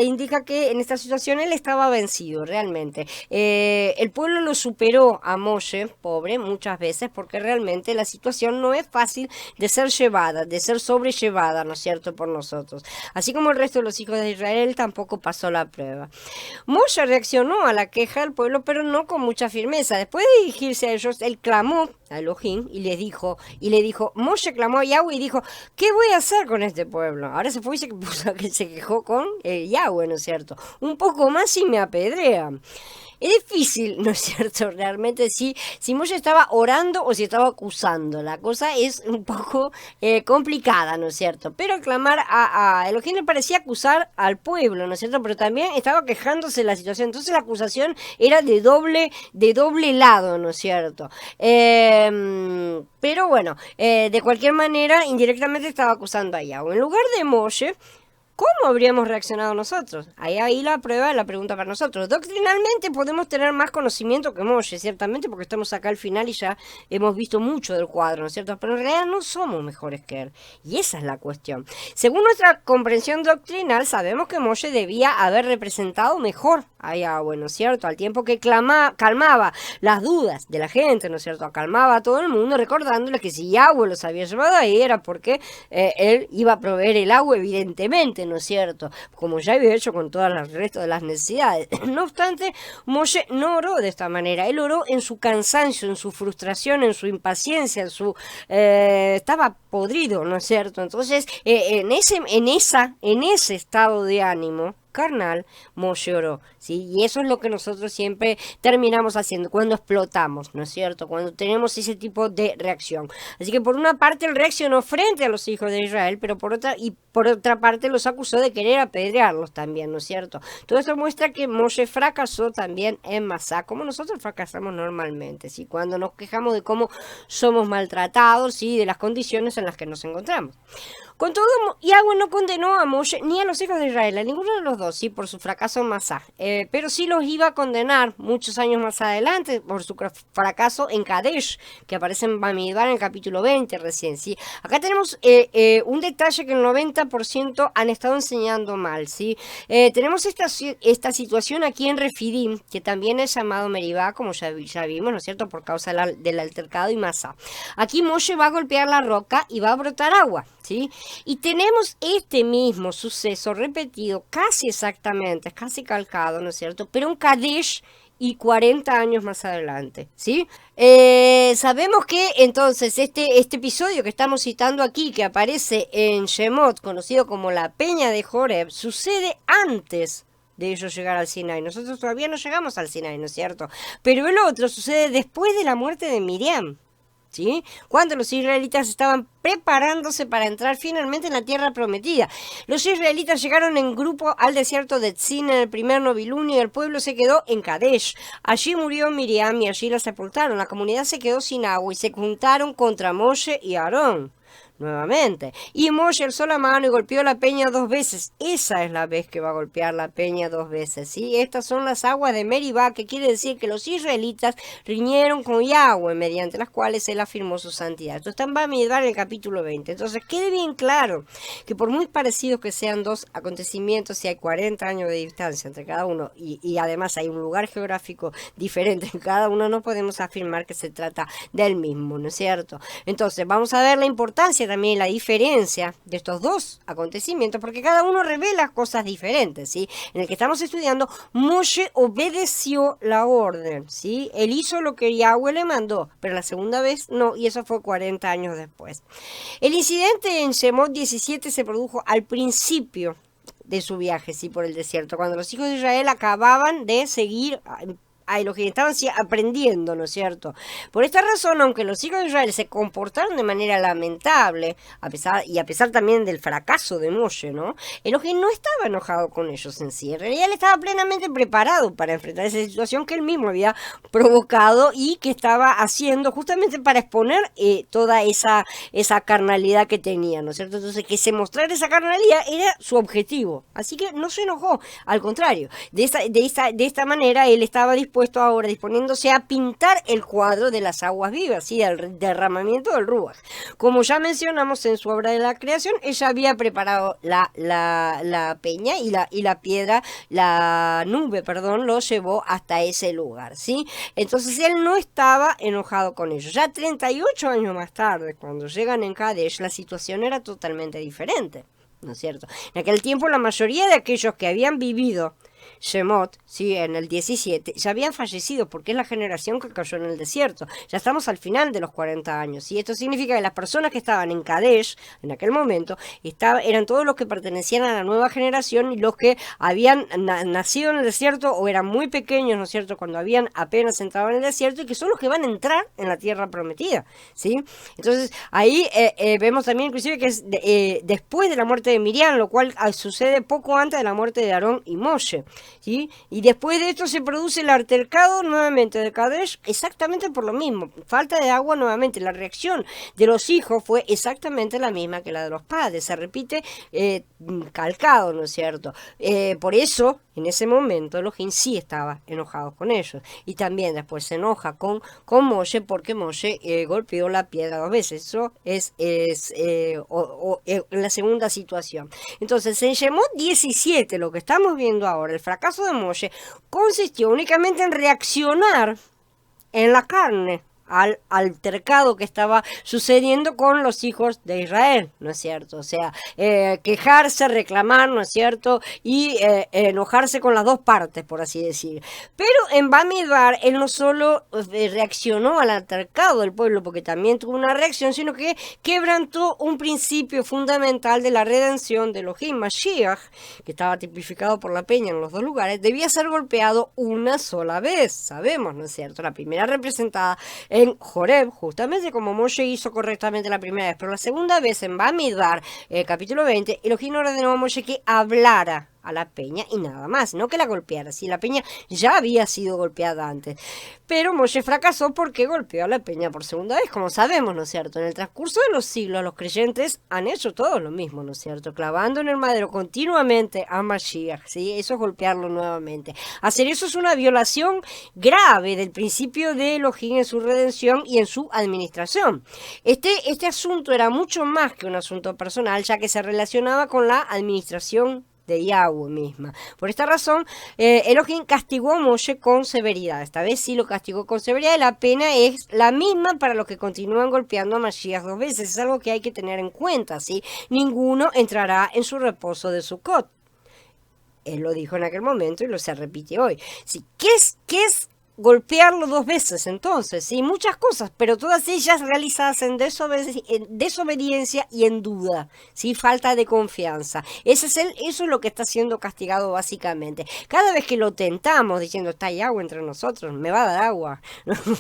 indica que en esta situación él estaba vencido realmente. El pueblo lo superó a Moshe, pobre, muchas veces, porque realmente la situación no es fácil de ser llevada, de ser sobrellevada, ¿no es cierto?, por nosotros. Así como el resto de los hijos de Israel tampoco pasó la prueba. Moshe reaccionó a la queja del pueblo, pero no con mucha firmeza. Después de dirigirse a ellos, él clamó a Elohim y le dijo, Moshe clamó a Yahweh y dijo, ¿qué voy a hacer con este pueblo? Ahora se fue y se quejó con Yahweh, ¿no es cierto? Un poco más y me apedrean. Es difícil, ¿no es cierto? Realmente si Moshe estaba orando o si estaba acusando. La cosa es un poco complicada, ¿no es cierto? Pero clamar a Elohim le parecía acusar al pueblo, ¿no es cierto? Pero también estaba quejándose de la situación. Entonces la acusación era de doble lado, ¿no es cierto? Pero bueno, de cualquier manera, indirectamente estaba acusando a Yahweh. En lugar de Moshe, ¿cómo habríamos reaccionado nosotros? Ahí la prueba, la pregunta para nosotros. Doctrinalmente podemos tener más conocimiento que Moshe, ciertamente, porque estamos acá al final y ya hemos visto mucho del cuadro, ¿no es cierto? Pero en realidad no somos mejores que él. Y esa es la cuestión. Según nuestra comprensión doctrinal, sabemos que Moshe debía haber representado mejor a Yahweh, ¿no es cierto? Al tiempo que calmaba las dudas de la gente, ¿no es cierto? Calmaba a todo el mundo, recordándoles que si Yahweh los había llevado ahí era porque él iba a proveer el agua, evidentemente, ¿no es cierto? Como ya había hecho con todo el resto de las necesidades. No obstante, Moshe no oró de esta manera. Él oró en su cansancio, en su frustración, en su impaciencia, estaba podrido, ¿no es cierto? Entonces, en ese estado de ánimo carnal, Moshe oró, ¿sí? Y eso es lo que nosotros siempre terminamos haciendo cuando explotamos, ¿no es cierto? Cuando tenemos ese tipo de reacción. Así que por una parte él reaccionó frente a los hijos de Israel, pero por otra parte los acusó de querer apedrearlos también, ¿no es cierto? Todo esto muestra que Moshe fracasó también en Masá, como nosotros fracasamos normalmente, ¿sí? Cuando nos quejamos de cómo somos maltratados y de las condiciones en las que nos encontramos. Con todo, Yahweh no condenó a Moshe ni a los hijos de Israel, a ninguno de los dos, sí, por su fracaso en Masá, pero sí los iba a condenar muchos años más adelante por su fracaso en Kadesh, que aparece en Bamidbar en el capítulo 20 recién, sí. Acá tenemos un detalle que el 90% han estado enseñando mal, sí. Tenemos esta situación aquí en Refidim, que también es llamado Meribá, como ya vimos, ¿no es cierto?, por causa del altercado y Masá. Aquí Moshe va a golpear la roca y va a brotar agua, ¿sí? Y tenemos este mismo suceso repetido casi exactamente, casi calcado, ¿no es cierto? Pero en Kadesh y 40 años más adelante, ¿sí? Sabemos que entonces este episodio que estamos citando aquí, que aparece en Shemot, conocido como la Peña de Joreb, sucede antes de ellos llegar al Sinai. Nosotros todavía no llegamos al Sinai, ¿no es cierto? Pero el otro sucede después de la muerte de Miriam, ¿sí? Cuando los israelitas estaban preparándose para entrar finalmente en la tierra prometida. Los israelitas llegaron en grupo al desierto de Tzin en el primer novilunio y el pueblo se quedó en Kadesh. Allí murió Miriam y allí la sepultaron. La comunidad se quedó sin agua y se juntaron contra Moshe y Aarón nuevamente. Y Moshe alzó la mano y golpeó la peña 2 veces. Esa es la vez que va a golpear la peña 2 veces, ¿sí? Estas son las aguas de Meribá, que quiere decir que los israelitas riñeron con Yahweh, mediante las cuales él afirmó su santidad. Esto está en Bamidbar en el capítulo 20. Entonces, quede bien claro que por muy parecidos que sean dos acontecimientos, si hay 40 años de distancia entre cada uno y además hay un lugar geográfico diferente en cada uno, no podemos afirmar que se trata del mismo, ¿no es cierto? Entonces, vamos a ver la importancia también, la diferencia de estos dos acontecimientos, porque cada uno revela cosas diferentes, ¿sí? En el que estamos estudiando, Moshe obedeció la orden, ¿sí? Él hizo lo que Yahweh le mandó, pero la segunda vez no, y eso fue 40 años después. El incidente en Shemot 17 se produjo al principio de su viaje, sí, por el desierto, cuando los hijos de Israel acababan de seguir a Elohim, estaban aprendiendo, ¿no es cierto? Por esta razón, aunque los hijos de Israel se comportaron de manera lamentable, a pesar también del fracaso de Moshe, ¿no? Elohim no estaba enojado con ellos en sí. En realidad él estaba plenamente preparado para enfrentar esa situación que él mismo había provocado y que estaba haciendo justamente para exponer toda esa carnalidad que tenía, ¿no es cierto? Entonces, que se mostrara esa carnalidad era su objetivo. Así que no se enojó, al contrario. De esta manera él estaba dispuesto ahora, disponiéndose a pintar el cuadro de las aguas vivas, ¿sí? Del derramamiento del Ruach. Como ya mencionamos en su obra de la creación, ella había preparado la peña y la piedra, la nube, perdón, lo llevó hasta ese lugar, ¿sí? Entonces él no estaba enojado con ellos. Ya 38 años más tarde, cuando llegan en Kadesh, la situación era totalmente diferente, ¿no es cierto? En aquel tiempo la mayoría de aquellos que habían vivido Shemot, sí, en el 17, ya habían fallecido porque es la generación que cayó en el desierto. Ya estamos al final de los 40 años. Y esto significa que las personas que estaban en Kadesh en aquel momento eran todos los que pertenecían a la nueva generación y los que habían nacido en el desierto o eran muy pequeños, ¿no es cierto?, cuando habían apenas entrado en el desierto y que son los que van a entrar en la tierra prometida, ¿sí? Entonces ahí vemos también inclusive que es después de la muerte de Miriam, lo cual sucede poco antes de la muerte de Aarón y Moshe, ¿sí? Y después de esto se produce el altercado nuevamente de Kadesh, exactamente por lo mismo, falta de agua nuevamente. La reacción de los hijos fue exactamente la misma que la de los padres, se repite calcado, ¿no es cierto? Por eso, en ese momento, Elohim sí estaba enojado con ellos. Y también después se enoja con Moshe porque Moshe golpeó la piedra 2 veces. Eso es la segunda situación. Entonces, en Shemot 17, lo que estamos viendo ahora, el fracaso de Moshe, consistió únicamente en reaccionar en la carne al altercado que estaba sucediendo con los hijos de Israel, ¿no es cierto? O sea, quejarse, reclamar, ¿no es cierto? Y enojarse con las dos partes, por así decir. Pero en Bamidbar, él no solo reaccionó al altercado del pueblo, porque también tuvo una reacción, sino que quebrantó un principio fundamental de la redención de Elohim. Mashiach, que estaba tipificado por la peña en los dos lugares, debía ser golpeado una sola vez, sabemos, ¿no es cierto? La primera representada en Joreb, justamente como Moshe hizo correctamente la primera vez, pero la segunda vez en Bamidbar, capítulo 20, Elohim ordenó a Moshe que hablara a la peña y nada más, no que la golpeara. Si la peña ya había sido golpeada antes, pero Moshe fracasó porque golpeó a la peña por segunda vez, como sabemos, ¿no es cierto? En el transcurso de los siglos los creyentes han hecho todo lo mismo, ¿no es cierto? Clavando en el madero continuamente a Mashiach, ¿sí? Eso es golpearlo nuevamente. Hacer eso es una violación grave del principio de Elohim en su redención y en su administración. Este asunto era mucho más que un asunto personal, ya que se relacionaba con la administración de Yahweh misma. Por esta razón, Elohim castigó a Moshe con severidad. Esta vez sí lo castigó con severidad y la pena es la misma para los que continúan golpeando a Mashiach 2 veces. Es algo que hay que tener en cuenta, ¿sí? Ninguno entrará en su reposo de Sukkot. Él lo dijo en aquel momento y lo se repite hoy. ¿Sí? ¿Qué es golpearlo 2 veces entonces? Sí, muchas cosas, pero todas ellas realizadas en desobediencia y en duda, ¿sí? Falta de confianza. Eso es lo que está siendo castigado básicamente. Cada vez que lo tentamos diciendo, está hay agua entre nosotros, me va a dar agua,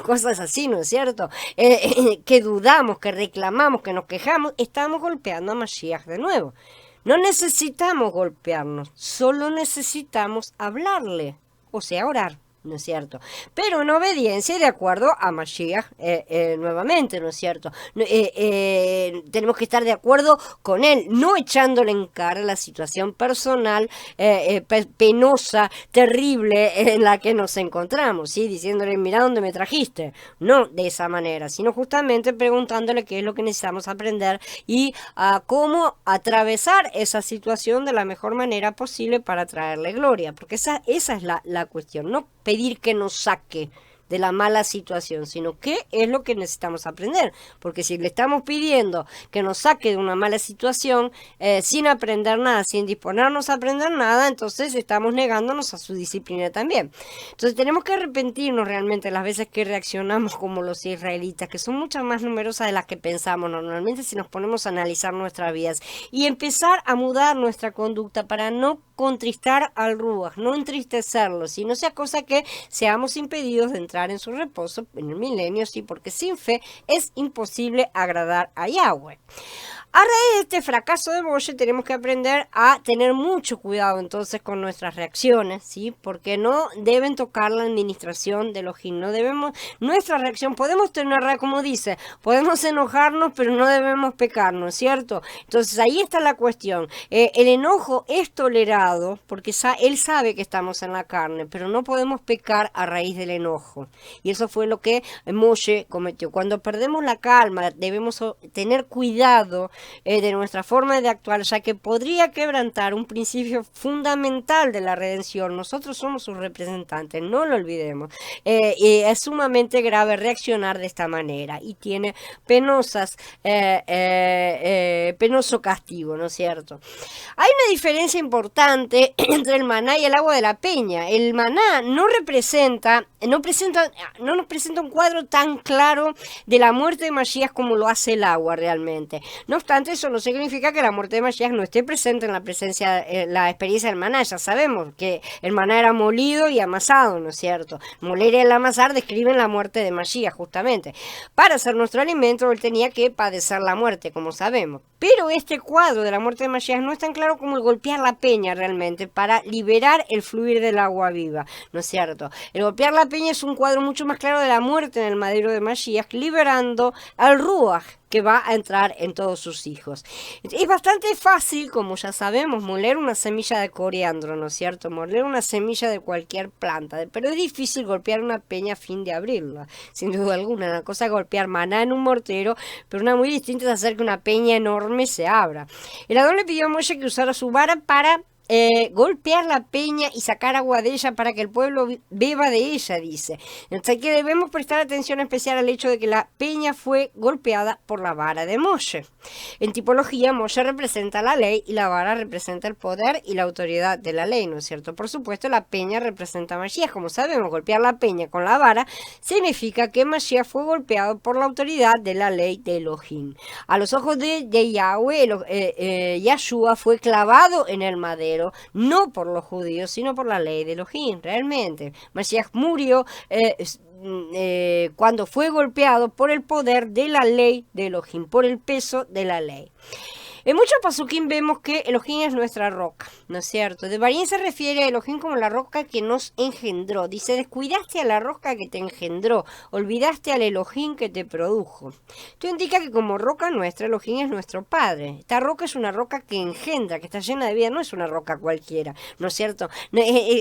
cosas así, ¿no es cierto? Que dudamos, que reclamamos, que nos quejamos, estamos golpeando a Mashiach de nuevo. No necesitamos golpearnos, solo necesitamos hablarle, o sea, orar. ¿No es cierto? Pero en obediencia y de acuerdo a Mashiach nuevamente, ¿no es cierto? Tenemos que estar de acuerdo con él, no echándole en cara la situación personal, penosa, terrible en la que nos encontramos, ¿sí? Diciéndole, mira dónde me trajiste. No de esa manera, sino justamente preguntándole qué es lo que necesitamos aprender y cómo atravesar esa situación de la mejor manera posible para traerle gloria, porque esa es la cuestión, no pedir que nos saque de la mala situación, sino qué es lo que necesitamos aprender. Porque si le estamos pidiendo que nos saque de una mala situación sin aprender nada, sin disponernos a aprender nada, entonces estamos negándonos a su disciplina también. Entonces tenemos que arrepentirnos realmente las veces que reaccionamos como los israelitas, que son muchas más numerosas de las que pensamos normalmente si nos ponemos a analizar nuestras vidas, y empezar a mudar nuestra conducta para no contristar al Ruach, no entristecerlo, si no sea cosa que seamos impedidos de entrar en su reposo en el milenio, sí, porque sin fe es imposible agradar a Yahweh. A raíz de este fracaso de Moshe tenemos que aprender a tener mucho cuidado entonces con nuestras reacciones, ¿sí? Porque no deben tocar la administración de Elohim, no debemos, nuestra reacción, podemos tener, como dice, podemos enojarnos, pero no debemos pecar, ¿no es cierto? Entonces ahí está la cuestión, el enojo es tolerado porque él sabe que estamos en la carne, pero no podemos pecar a raíz del enojo, y eso fue lo que Moshe cometió. Cuando perdemos la calma debemos tener cuidado de nuestra forma de actuar, ya que podría quebrantar un principio fundamental de la redención. Nosotros somos sus representantes, no lo olvidemos. Y es sumamente grave reaccionar de esta manera y tiene penoso castigo, ¿no es cierto? Hay una diferencia importante entre el maná y el agua de la peña. El maná no nos presenta un cuadro tan claro de la muerte de Mashiach como lo hace el agua realmente. No obstante, eso no significa que la muerte de Mashiach no esté presente en la experiencia del maná. Ya sabemos que el maná era molido y amasado, ¿no es cierto? Moler y el amasar describen la muerte de Mashiach justamente. Para ser nuestro alimento, él tenía que padecer la muerte, como sabemos. Pero este cuadro de la muerte de Mashiach no es tan claro como el golpear la peña realmente para liberar el fluir del agua viva, ¿no es cierto? El golpear la peña es un cuadro mucho más claro de la muerte en el madero de Mashiach, liberando al Ruach, que va a entrar en todos sus hijos. Es bastante fácil, como ya sabemos, moler una semilla de coriandro, ¿no es cierto? Moler una semilla de cualquier planta, pero es difícil golpear una peña a fin de abrirla, sin duda alguna. Una cosa es golpear maná en un mortero, pero una muy distinta es hacer que una peña enorme se abra. El Adón le pidió a Moshe que usara su vara para golpear la peña y sacar agua de ella para que el pueblo beba de ella, dice. Entonces que debemos prestar atención especial al hecho de que la peña fue golpeada por la vara de Moshe. En tipología, Moshe representa la ley y la vara representa el poder y la autoridad de la ley, ¿no es cierto? Por supuesto, la peña representa a Mashiach. Como sabemos, golpear la peña con la vara significa que Mashiach fue golpeado por la autoridad de la ley de Elohim. A los ojos de Yahweh, Yahshua fue clavado en el madero, no por los judíos, sino por la ley de Elohim, realmente. Mashiach murió cuando fue golpeado por el poder de la ley de Elohim, por el peso de la ley. En muchos pasuquín vemos que Elohim es nuestra roca, ¿no es cierto? Devarim se refiere a Elohim como la roca que nos engendró. Dice, descuidaste a la roca que te engendró, olvidaste al Elohim que te produjo. Esto indica que como roca nuestra, Elohim es nuestro Padre. Esta roca es una roca que engendra, que está llena de vida, no es una roca cualquiera, ¿no es cierto?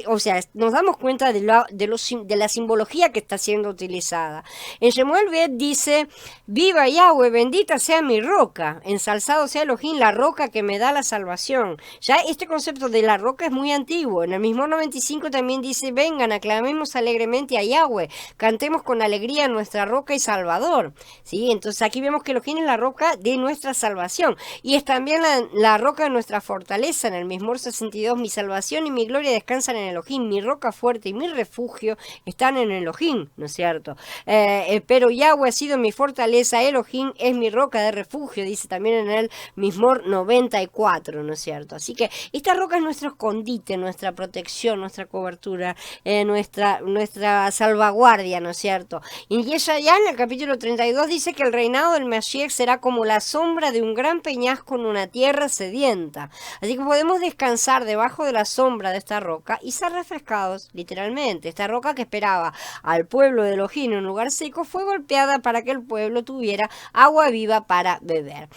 O sea, nos damos cuenta de la simbología que está siendo utilizada. En Shemuel Bet dice, viva Yahweh, bendita sea mi roca, ensalzado sea Elohim, la roca que me da la salvación. Ya este concepto de la roca es muy antiguo. En el mismo 95 también dice, vengan, aclamemos alegremente a Yahweh, cantemos con alegría a nuestra roca y salvador. ¿Sí? Entonces aquí vemos que Elohim es la roca de nuestra salvación y es también la roca de nuestra fortaleza. En el mismo 62, mi salvación y mi gloria descansan en Elohim, mi roca fuerte y mi refugio están en Elohim, ¿no es cierto? Pero Yahweh ha sido mi fortaleza, Elohim es mi roca de refugio, dice también en el mismo 94, ¿no es cierto? Así que esta roca es nuestro escondite, nuestra protección, nuestra cobertura, nuestra salvaguardia, ¿no es cierto? Y Yeshayahu en el capítulo 32 dice que el reinado del Mashiach será como la sombra de un gran peñasco en una tierra sedienta. Así que podemos descansar debajo de la sombra de esta roca y ser refrescados, literalmente. Esta roca que esperaba al pueblo de Elohim en un lugar seco fue golpeada para que el pueblo tuviera agua viva para beber.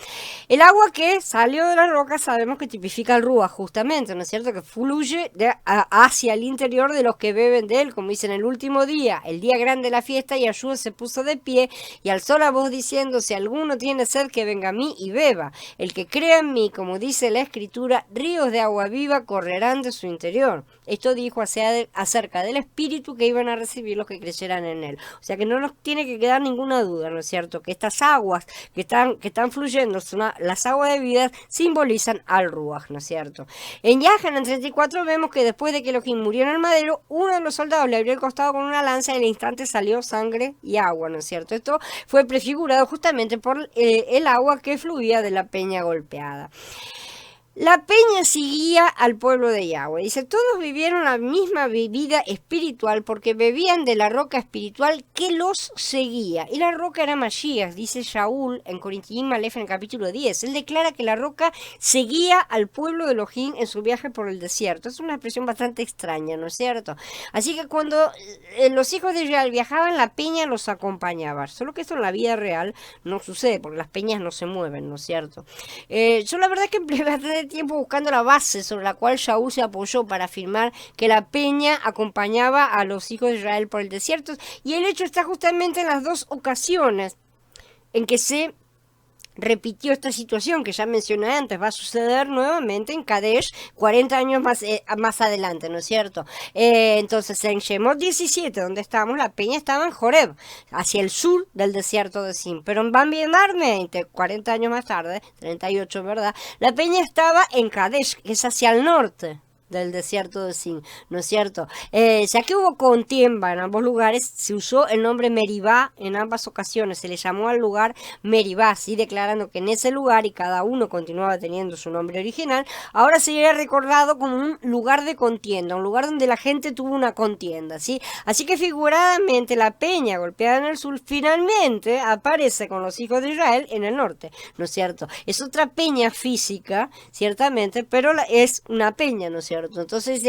El agua que que salió de la roca sabemos que tipifica el Ruach justamente, ¿no es cierto? Que fluye hacia el interior de los que beben de él, como dice en el último día, el día grande de la fiesta, y Yahshua se puso de pie y alzó la voz diciendo: si alguno tiene sed, que venga a mí y beba. El que crea en mí, como dice la Escritura, ríos de agua viva correrán de su interior. Esto dijo acerca del Espíritu que iban a recibir los que creyeran en él. O sea que no nos tiene que quedar ninguna duda, ¿no es cierto? Que estas aguas que están fluyendo, las aguas de vida, simbolizan al Ruach, ¿no es cierto? En Yahanan 34 vemos que después de que Elohim murió en el madero, uno de los soldados le abrió el costado con una lanza y al instante salió sangre y agua, ¿no es cierto? Esto fue prefigurado justamente por el agua que fluía de la peña golpeada. La peña seguía al pueblo de Yahweh. Dice, todos vivieron la misma vida espiritual porque bebían de la roca espiritual que los seguía. Y la roca era Mashiach, dice Shaul en Corintiim Aleph en el capítulo 10. Él declara que la roca seguía al pueblo de Elohim en su viaje por el desierto. Es una expresión bastante extraña, ¿no es cierto? Así que cuando los hijos de Israel viajaban, la peña los acompañaba. Solo que esto en la vida real no sucede porque las peñas no se mueven, ¿no es cierto? Yo la verdad es que empleé bastante tiempo buscando la base sobre la cual Shaul se apoyó para afirmar que la peña acompañaba a los hijos de Israel por el desierto, y el hecho está justamente en las dos ocasiones en que se repitió esta situación que ya mencioné antes. Va a suceder nuevamente en Kadesh 40 años más adelante, ¿no es cierto? Entonces en Shemot 17, donde estábamos, la peña estaba en Joreb, hacia el sur del desierto de Sin. Pero en Bambiemar 20, 40 años más tarde, 38, ¿verdad? La peña estaba en Kadesh, que es hacia el norte del desierto de Sin, ¿no es cierto? Ya que hubo contienda en ambos lugares, se usó el nombre Meribá en ambas ocasiones, se le llamó al lugar Meribá, así declarando que en ese lugar, y cada uno continuaba teniendo su nombre original, ahora sería recordado como un lugar de contienda, un lugar donde la gente tuvo una contienda, ¿sí? Así que figuradamente la peña golpeada en el sur finalmente aparece con los hijos de Israel en el norte, ¿no es cierto? Es otra peña física, ciertamente, pero es una peña, ¿no es cierto? Entonces,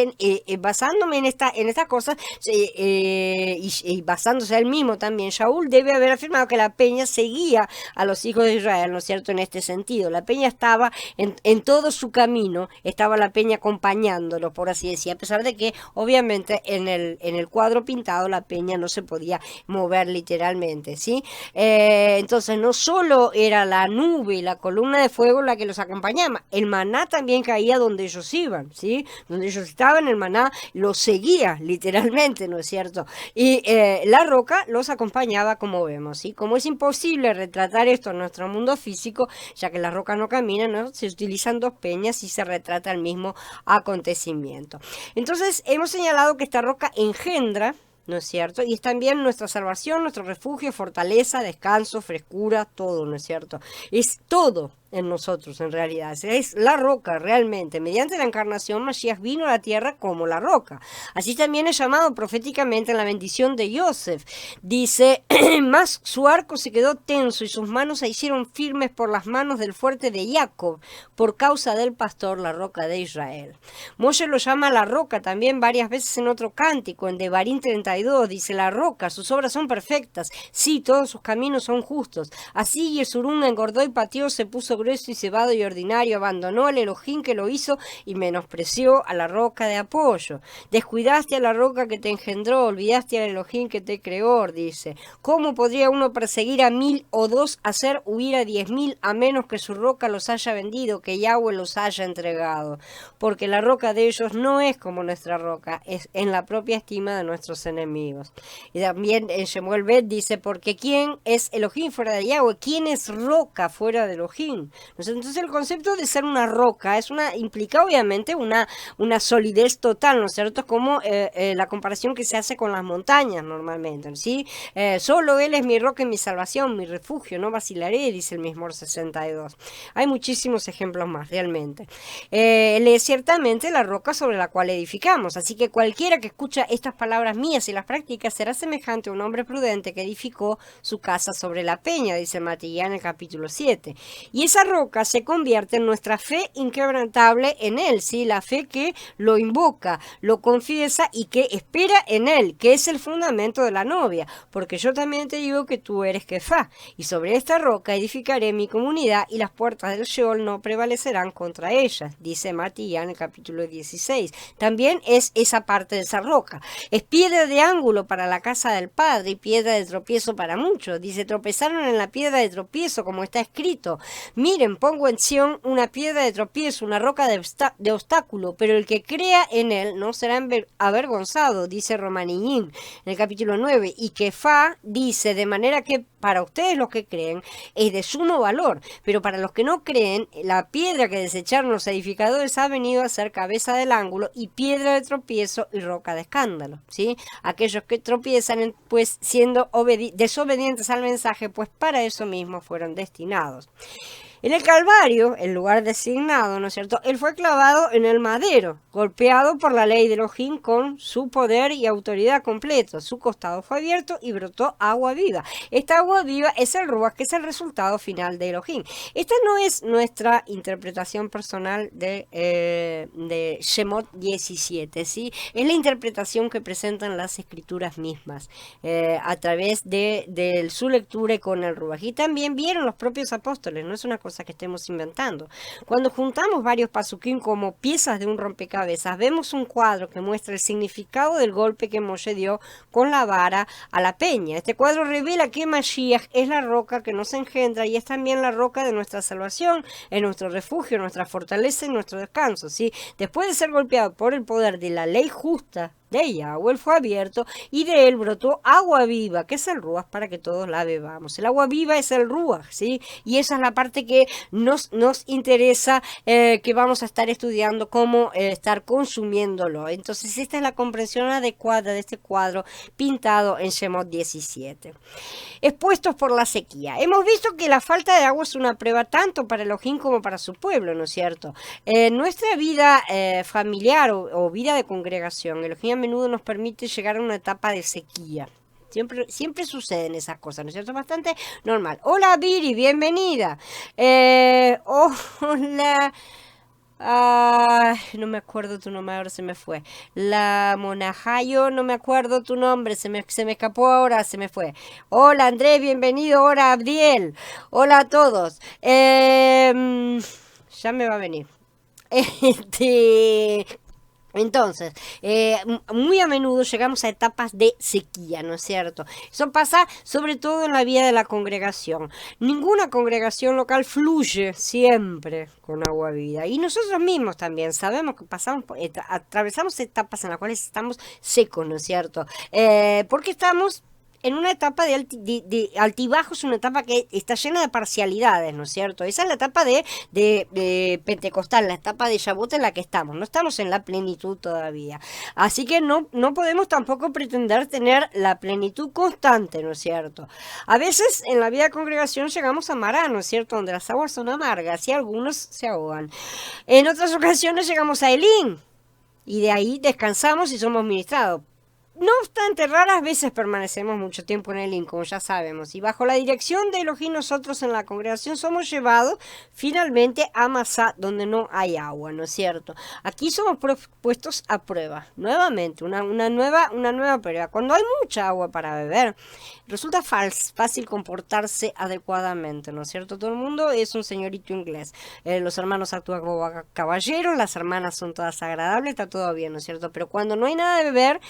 basándome en estas cosas, y basándose él mismo también, Shaul debe haber afirmado que la peña seguía a los hijos de Israel, ¿no es cierto? En este sentido, la peña estaba en todo su camino, estaba la peña acompañándolo, por así decir, a pesar de que obviamente en el cuadro pintado la peña no se podía mover literalmente, ¿sí? Entonces no solo era la nube y la columna de fuego la que los acompañaba, el maná también caía donde ellos iban, ¿sí? Donde ellos estaban, el maná los seguía literalmente, ¿no es cierto? Y la roca los acompañaba, como vemos, ¿sí? Como es imposible retratar esto en nuestro mundo físico, ya que la roca no camina, ¿no? Se utilizan dos peñas y se retrata el mismo acontecimiento. Entonces hemos señalado que esta roca engendra, ¿no es cierto? Y es también nuestra salvación, nuestro refugio, fortaleza, descanso, frescura, todo, ¿no es cierto? Es todo en nosotros, en realidad. Es la roca, realmente. Mediante la encarnación, Mashiach vino a la tierra como la roca. Así también es llamado proféticamente en la bendición de Yosef. Dice, mas su arco se quedó tenso y sus manos se hicieron firmes por las manos del fuerte de Jacob, por causa del pastor, la roca de Israel. Moshe lo llama la roca también varias veces en otro cántico, en Devarim 32, dice la roca, sus obras son perfectas, sí, todos sus caminos son justos. Así Yesurún engordó y pateó, se puso grueso y cebado y ordinario, abandonó al Elohim que lo hizo y menospreció a la roca de apoyo. Descuidaste a la roca que te engendró, olvidaste al Elohim que te creó, dice. ¿Cómo podría uno perseguir a 1000 o 2, hacer huir a 10.000, a menos que su roca los haya vendido, que Yahweh los haya entregado? Porque la roca de ellos no es como nuestra roca, es en la propia estima de nuestros enemigos. Y también en Shemuel Bet dice, porque ¿quién es Elohim fuera de Yahweh? ¿Quién es roca fuera de Elohim? Entonces el concepto de ser una roca implica obviamente una solidez total, ¿no es cierto? Como la comparación que se hace con las montañas normalmente, ¿sí? Solo Él es mi roca y mi salvación, mi refugio, no vacilaré, dice el mismo 62. Hay muchísimos ejemplos más, realmente. Él es ciertamente la roca sobre la cual edificamos, así que cualquiera que escucha estas palabras mías y las practica será semejante a un hombre prudente que edificó su casa sobre la peña, dice Matillán en el capítulo 7. Y esa esta roca se convierte en nuestra fe inquebrantable en él, ¿sí? La fe que lo invoca, lo confiesa y que espera en él, que es el fundamento de la novia, porque yo también te digo que tú eres Kefá, y sobre esta roca edificaré mi comunidad y las puertas del Sheol no prevalecerán contra ellas, dice Matías en el capítulo 16. También es esa parte de esa roca. Es piedra de ángulo para la casa del Padre y piedra de tropiezo para muchos. Dice, tropezaron en la piedra de tropiezo, como está escrito. Miren, pongo en Sión una piedra de tropiezo, una roca de obstáculo, pero el que crea en él no será avergonzado, dice Romaniín en el capítulo 9. Y Kefá dice, de manera que para ustedes los que creen es de sumo valor, pero para los que no creen, la piedra que desecharon los edificadores ha venido a ser cabeza del ángulo y piedra de tropiezo y roca de escándalo, ¿sí? Aquellos que tropiezan, pues siendo desobedientes al mensaje, pues para eso mismo fueron destinados. En el Calvario, el lugar designado, ¿no es cierto?, él fue clavado en el madero, golpeado por la ley de Elohim con su poder y autoridad completo. Su costado fue abierto y brotó agua viva. Esta agua viva es el Ruach, que es el resultado final de Elohim. Esta no es nuestra interpretación personal de Shemot 17, ¿sí? Es la interpretación que presentan las escrituras mismas a través de su lectura y con el Ruach. Y también vieron los propios apóstoles, no es una cosa que estemos inventando. Cuando juntamos varios pasuquín como piezas de un rompecabezas, vemos un cuadro que muestra el significado del golpe que Moshe dio con la vara a la peña. Este cuadro revela que Mashiach es la roca que nos engendra y es también la roca de nuestra salvación, es nuestro refugio, nuestra fortaleza y nuestro descanso, ¿sí? Después de ser golpeado por el poder de la ley justa de Yahweh, él fue abierto y de él brotó agua viva, que es el Ruach, para que todos la bebamos. El agua viva es el Ruach, ¿sí? Y esa es la parte que nos interesa, que vamos a estar estudiando cómo estar consumiéndolo. Entonces esta es la comprensión adecuada de este cuadro pintado en Shemot 17. Expuestos por la sequía. Hemos visto que la falta de agua es una prueba tanto para Elohim como para su pueblo, ¿no es cierto? Nuestra vida familiar o vida de congregación, Elohim a menudo nos permite llegar a una etapa de sequía. Siempre suceden esas cosas, ¿no es cierto? Bastante normal. Hola Viri, bienvenida. Hola. No me acuerdo tu nombre, ahora se me fue. La Monajayo, no me acuerdo tu nombre, se me escapó ahora, se me fue. Hola Andrés, bienvenido. Hola Abdiel. Hola a todos. Ya me va a venir. Entonces, muy a menudo llegamos a etapas de sequía, ¿no es cierto? Eso pasa sobre todo en la vida de la congregación. Ninguna congregación local fluye siempre con agua viva. Y nosotros mismos también sabemos que atravesamos etapas en las cuales estamos secos, ¿no es cierto? Porque estamos en una etapa de altibajos, una etapa que está llena de parcialidades, ¿no es cierto? Esa es la etapa de Pentecostal, la etapa de Shavuot en la que estamos. No estamos en la plenitud todavía. Así que no podemos tampoco pretender tener la plenitud constante, ¿no es cierto? A veces en la vida de congregación llegamos a Mará, ¿no es cierto? Donde las aguas son amargas y algunos se ahogan. En otras ocasiones llegamos a Elín y de ahí descansamos y somos ministrados. No obstante, raras veces permanecemos mucho tiempo en Elín, como ya sabemos, y bajo la dirección de Elohim nosotros en la congregación somos llevados finalmente a Masá, donde no hay agua, ¿no es cierto? Aquí somos puestos a prueba, nuevamente, una nueva prueba. Cuando hay mucha agua para beber, resulta fácil comportarse adecuadamente, ¿no es cierto? Todo el mundo es un señorito inglés. Los hermanos actúan como caballeros, las hermanas son todas agradables, está todo bien, ¿no es cierto? Pero cuando no hay nada de beber,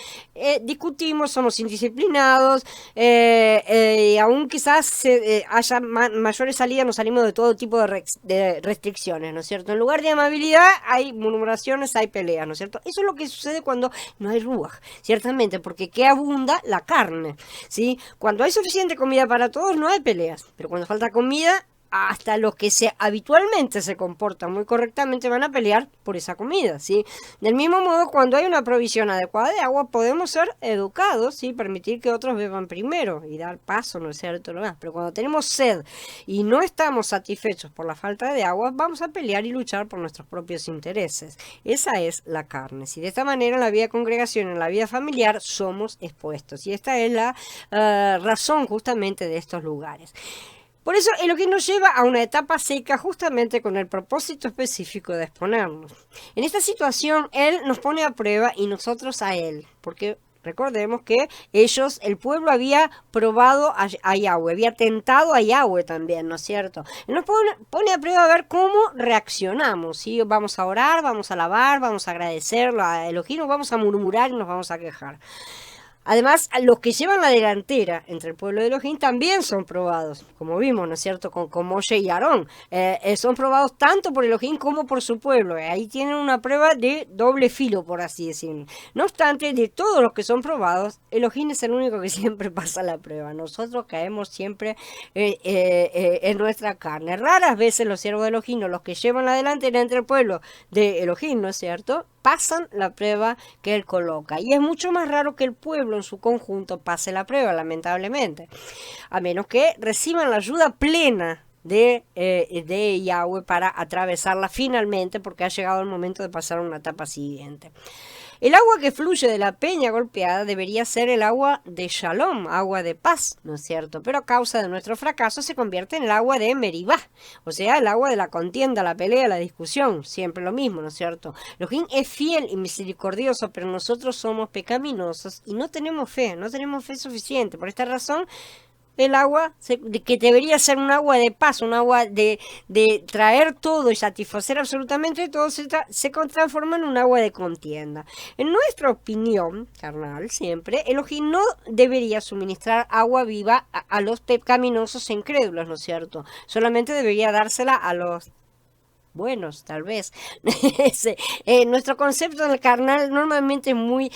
discutimos, somos indisciplinados, y aún quizás haya mayores salidas, nos salimos de todo tipo de restricciones, ¿no es cierto? En lugar de amabilidad hay murmuraciones, hay peleas, ¿no es cierto? Eso es lo que sucede cuando no hay ruaj, ciertamente, porque ¿qué abunda? La carne, ¿sí? Cuando hay suficiente comida para todos no hay peleas, pero cuando falta comida, hasta los que habitualmente se comportan muy correctamente van a pelear por esa comida, ¿sí? Del mismo modo, cuando hay una provisión adecuada de agua, podemos ser educados, ¿sí? Permitir que otros beban primero y dar paso, ¿no es cierto? Pero cuando tenemos sed y no estamos satisfechos por la falta de agua, vamos a pelear y luchar por nuestros propios intereses. Esa es la carne. Si de esta manera en la vida de congregación, en la vida familiar, somos expuestos. Y esta es la razón justamente de estos lugares. Por eso Elohim nos lleva a una etapa seca justamente con el propósito específico de exponernos. En esta situación, Él nos pone a prueba y nosotros a Él, porque recordemos que el pueblo había probado a Yahweh, había tentado a Yahweh también, ¿no es cierto? Él nos pone a prueba a ver cómo reaccionamos, ¿sí? Vamos a orar, vamos a alabar, vamos a agradecerlo a Elohim, nos vamos a murmurar y nos vamos a quejar. Además, los que llevan la delantera entre el pueblo de Elohim también son probados, como vimos, ¿no es cierto?, con Moshe y Aarón. Son probados tanto por Elohim como por su pueblo. Ahí tienen una prueba de doble filo, por así decirlo. No obstante, de todos los que son probados, Elohim es el único que siempre pasa la prueba. Nosotros caemos siempre en nuestra carne. Raras veces los siervos de Elohim, o los que llevan la delantera entre el pueblo de Elohim, ¿no es cierto?, pasan la prueba que él coloca. Y es mucho más raro que el pueblo en su conjunto pase la prueba, lamentablemente. A menos que reciban la ayuda plena de Yahweh para atravesarla finalmente, porque ha llegado el momento de pasar a una etapa siguiente. El agua que fluye de la peña golpeada debería ser el agua de Shalom, agua de paz, ¿no es cierto? Pero a causa de nuestro fracaso se convierte en el agua de Meribá, o sea, el agua de la contienda, la pelea, la discusión, siempre lo mismo, ¿no es cierto? Elohim es fiel y misericordioso, pero nosotros somos pecaminosos y no tenemos fe suficiente. Por esta razón, el agua que debería ser un agua de paz, un agua de traer todo y satisfacer absolutamente todo, se transforma en un agua de contienda. En nuestra opinión carnal, siempre, Elohim no debería suministrar agua viva a los pecaminosos e incrédulos, ¿no es cierto? Solamente debería dársela a los buenos, tal vez. Nuestro concepto del carnal normalmente es muy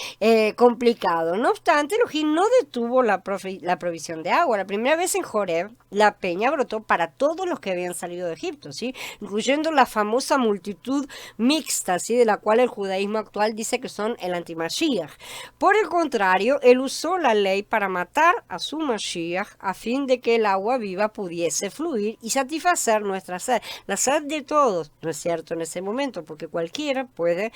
complicado. No obstante, Elohim no detuvo la provisión de agua. La primera vez en Joreb, la peña brotó para todos los que habían salido de Egipto, ¿sí?, incluyendo la famosa multitud mixta, ¿sí?, de la cual el judaísmo actual dice que son el anti-Mashiach. Por el contrario, él usó la ley para matar a su Mashiach a fin de que el agua viva pudiese fluir y satisfacer nuestra sed, la sed de todos, ¿no es cierto?, en ese momento, porque cualquiera puede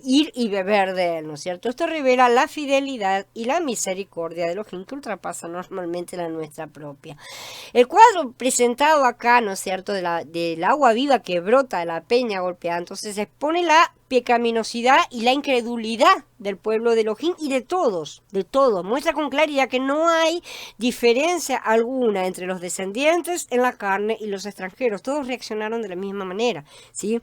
ir y beber de él, ¿no es cierto? Esto revela la fidelidad y la misericordia de Elohim que ultrapasa normalmente la nuestra propia. El cuadro presentado acá, ¿no es cierto?, del agua viva que brota de la peña golpeada, entonces expone la pecaminosidad y la incredulidad del pueblo de Elohim y de todos, muestra con claridad que no hay diferencia alguna entre los descendientes en la carne y los extranjeros, todos reaccionaron de la misma manera, ¿sí?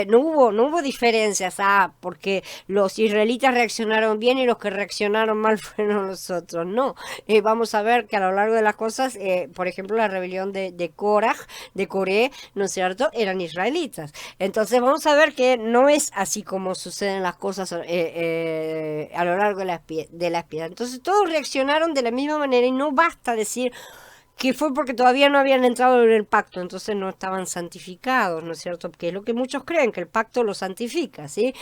No hubo diferencias, porque los israelitas reaccionaron bien y los que reaccionaron mal fueron los otros, no. Vamos a ver que a lo largo de las cosas, por ejemplo, la rebelión de Korah, de Coré, ¿no es cierto?, eran israelitas. Entonces vamos a ver que no es así como suceden las cosas a lo largo de la piedad. Entonces todos reaccionaron de la misma manera y no basta decir que fue porque todavía no habían entrado en el pacto, entonces no estaban santificados, ¿no es cierto? Que es lo que muchos creen, que el pacto los santifica, ¿sí?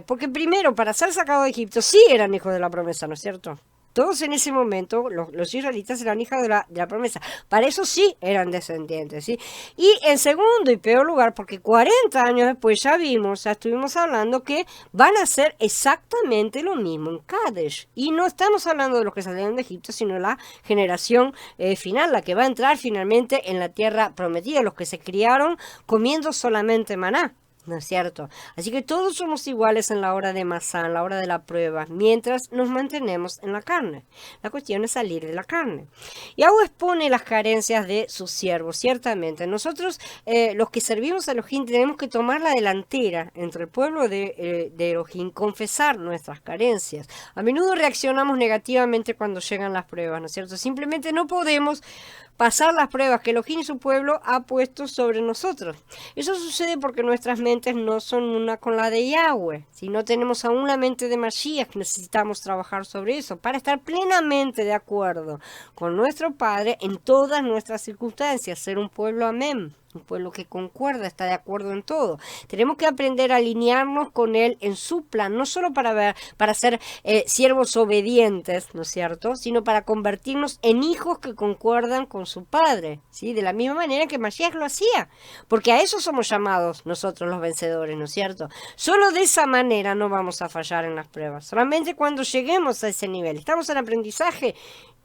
Porque primero, para ser sacados de Egipto, sí eran hijos de la promesa, ¿no es cierto? Todos en ese momento, los israelitas eran hijos de la promesa. Para eso sí eran descendientes, ¿sí? Y en segundo y peor lugar, porque 40 años después ya estuvimos hablando que van a hacer exactamente lo mismo en Kadesh. Y no estamos hablando de los que salieron de Egipto, sino de la generación final, la que va a entrar finalmente en la tierra prometida, los que se criaron comiendo solamente maná. ¿No es cierto? Así que todos somos iguales en la hora de Masá, en la hora de la prueba, mientras nos mantenemos en la carne. La cuestión es salir de la carne. Yahweh expone las carencias de sus siervos, ciertamente. Nosotros, los que servimos a Elohim, tenemos que tomar la delantera entre el pueblo de Elohim, confesar nuestras carencias. A menudo reaccionamos negativamente cuando llegan las pruebas, ¿no es cierto? Simplemente no podemos pasar las pruebas que Elohim y su pueblo ha puesto sobre nosotros. Eso sucede porque nuestras mentes no son una con la de Yahweh. Si no tenemos aún la mente de Mashiach, necesitamos trabajar sobre eso para estar plenamente de acuerdo con nuestro Padre en todas nuestras circunstancias, ser un pueblo amén. Un pueblo que concuerda, está de acuerdo en todo. Tenemos que aprender a alinearnos con Él en su plan, no solo para ser siervos obedientes, ¿no es cierto?, sino para convertirnos en hijos que concuerdan con su Padre, ¿sí?, de la misma manera que Mashiach lo hacía, porque a eso somos llamados nosotros los vencedores, ¿no es cierto? Solo de esa manera no vamos a fallar en las pruebas, solamente cuando lleguemos a ese nivel. Estamos en aprendizaje.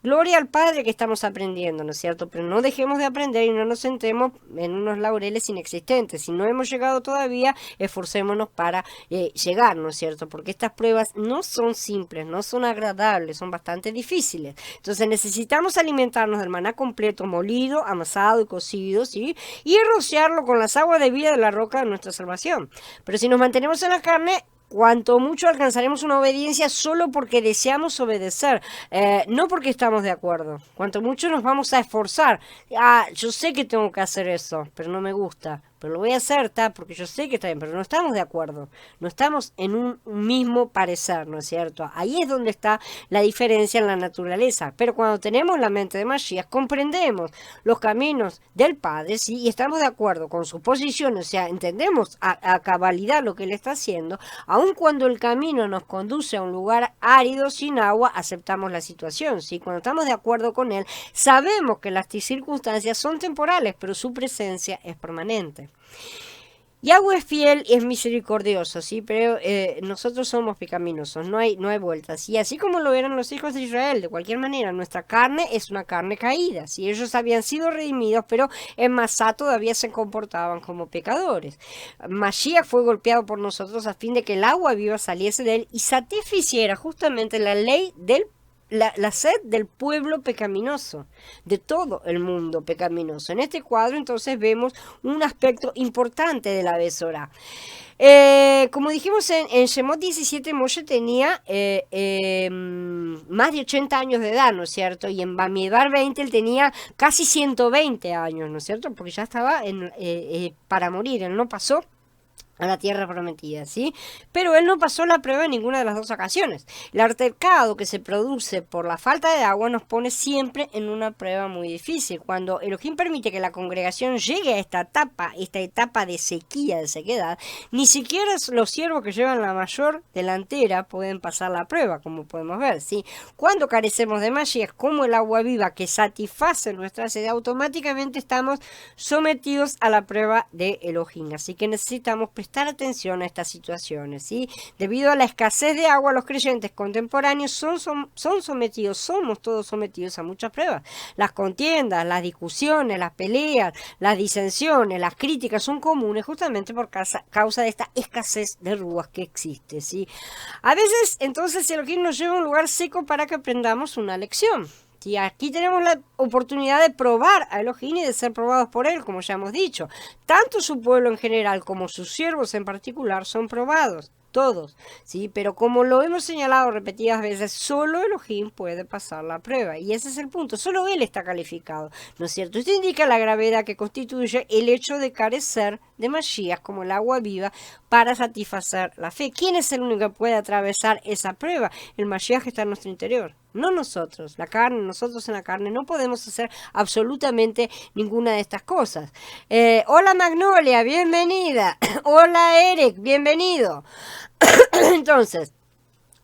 Gloria al Padre que estamos aprendiendo, ¿no es cierto? Pero no dejemos de aprender y no nos sentemos en unos laureles inexistentes. Si no hemos llegado todavía, esforcémonos para llegar, ¿no es cierto? Porque estas pruebas no son simples, no son agradables, son bastante difíciles. Entonces necesitamos alimentarnos del maná completo, molido, amasado y cocido, ¿sí? Y rociarlo con las aguas de vida de la roca de nuestra salvación. Pero si nos mantenemos en la carne, cuanto mucho alcanzaremos una obediencia solo porque deseamos obedecer, no porque estamos de acuerdo. Cuanto mucho nos vamos a esforzar. Yo sé que tengo que hacer eso, pero no me gusta. Pero lo voy a hacer, porque yo sé que está bien, pero no estamos de acuerdo. No estamos en un mismo parecer, ¿no es cierto? Ahí es donde está la diferencia en la naturaleza. Pero cuando tenemos la mente de Mashiach, comprendemos los caminos del Padre, ¿sí? Y estamos de acuerdo con su posición, o sea, entendemos a cabalidad lo que Él está haciendo. Aun cuando el camino nos conduce a un lugar árido, sin agua, aceptamos la situación, ¿sí? Cuando estamos de acuerdo con Él, sabemos que las circunstancias son temporales, pero su presencia es permanente. Yahweh es fiel y es misericordioso, ¿sí? Pero nosotros somos pecaminosos, no hay vueltas. Y así como lo eran los hijos de Israel, de cualquier manera, nuestra carne es una carne caída, ¿sí? Ellos habían sido redimidos, pero en Masá todavía se comportaban como pecadores. Mashiach fue golpeado por nosotros a fin de que el agua viva saliese de él y satisficiera justamente la ley del la sed del pueblo pecaminoso, de todo el mundo pecaminoso. En este cuadro entonces vemos un aspecto importante de la Besorá. Como dijimos en Shemot 17, Moshe tenía más de 80 años de edad, ¿no es cierto? Y en Bamidbar 20 él tenía casi 120 años, ¿no es cierto? Porque ya estaba para morir, él no pasó a la tierra prometida, ¿sí? Pero él no pasó la prueba en ninguna de las dos ocasiones. El altercado que se produce por la falta de agua nos pone siempre en una prueba muy difícil. Cuando Elohim permite que la congregación llegue a esta etapa de sequía, de sequedad, ni siquiera los siervos que llevan la mayor delantera pueden pasar la prueba, como podemos ver, ¿sí? Cuando carecemos de Mashiach, como el agua viva que satisface nuestra sed, automáticamente estamos sometidos a la prueba de Elohim. Así que necesitamos prestar atención a estas situaciones, ¿sí? Debido a la escasez de agua, los creyentes contemporáneos somos todos sometidos a muchas pruebas. Las contiendas, las discusiones, las peleas, las disensiones, las críticas son comunes justamente por causa de esta escasez de ruas que existe, ¿sí? A veces, entonces, Elohim nos lleva a un lugar seco para que aprendamos una lección. Y aquí tenemos la oportunidad de probar a Elohim y de ser probados por él, como ya hemos dicho. Tanto su pueblo en general como sus siervos en particular son probados, todos, ¿sí? Pero como lo hemos señalado repetidas veces, solo Elohim puede pasar la prueba. Y ese es el punto, solo él está calificado, ¿no es cierto? Esto indica la gravedad que constituye el hecho de carecer de Mashiach como el agua viva para satisfacer la fe. ¿Quién es el único que puede atravesar esa prueba? El Mashiach está en nuestro interior. No nosotros, la carne, nosotros en la carne no podemos hacer absolutamente ninguna de estas cosas. Hola Magnolia, bienvenida. Hola Eric, bienvenido. Entonces,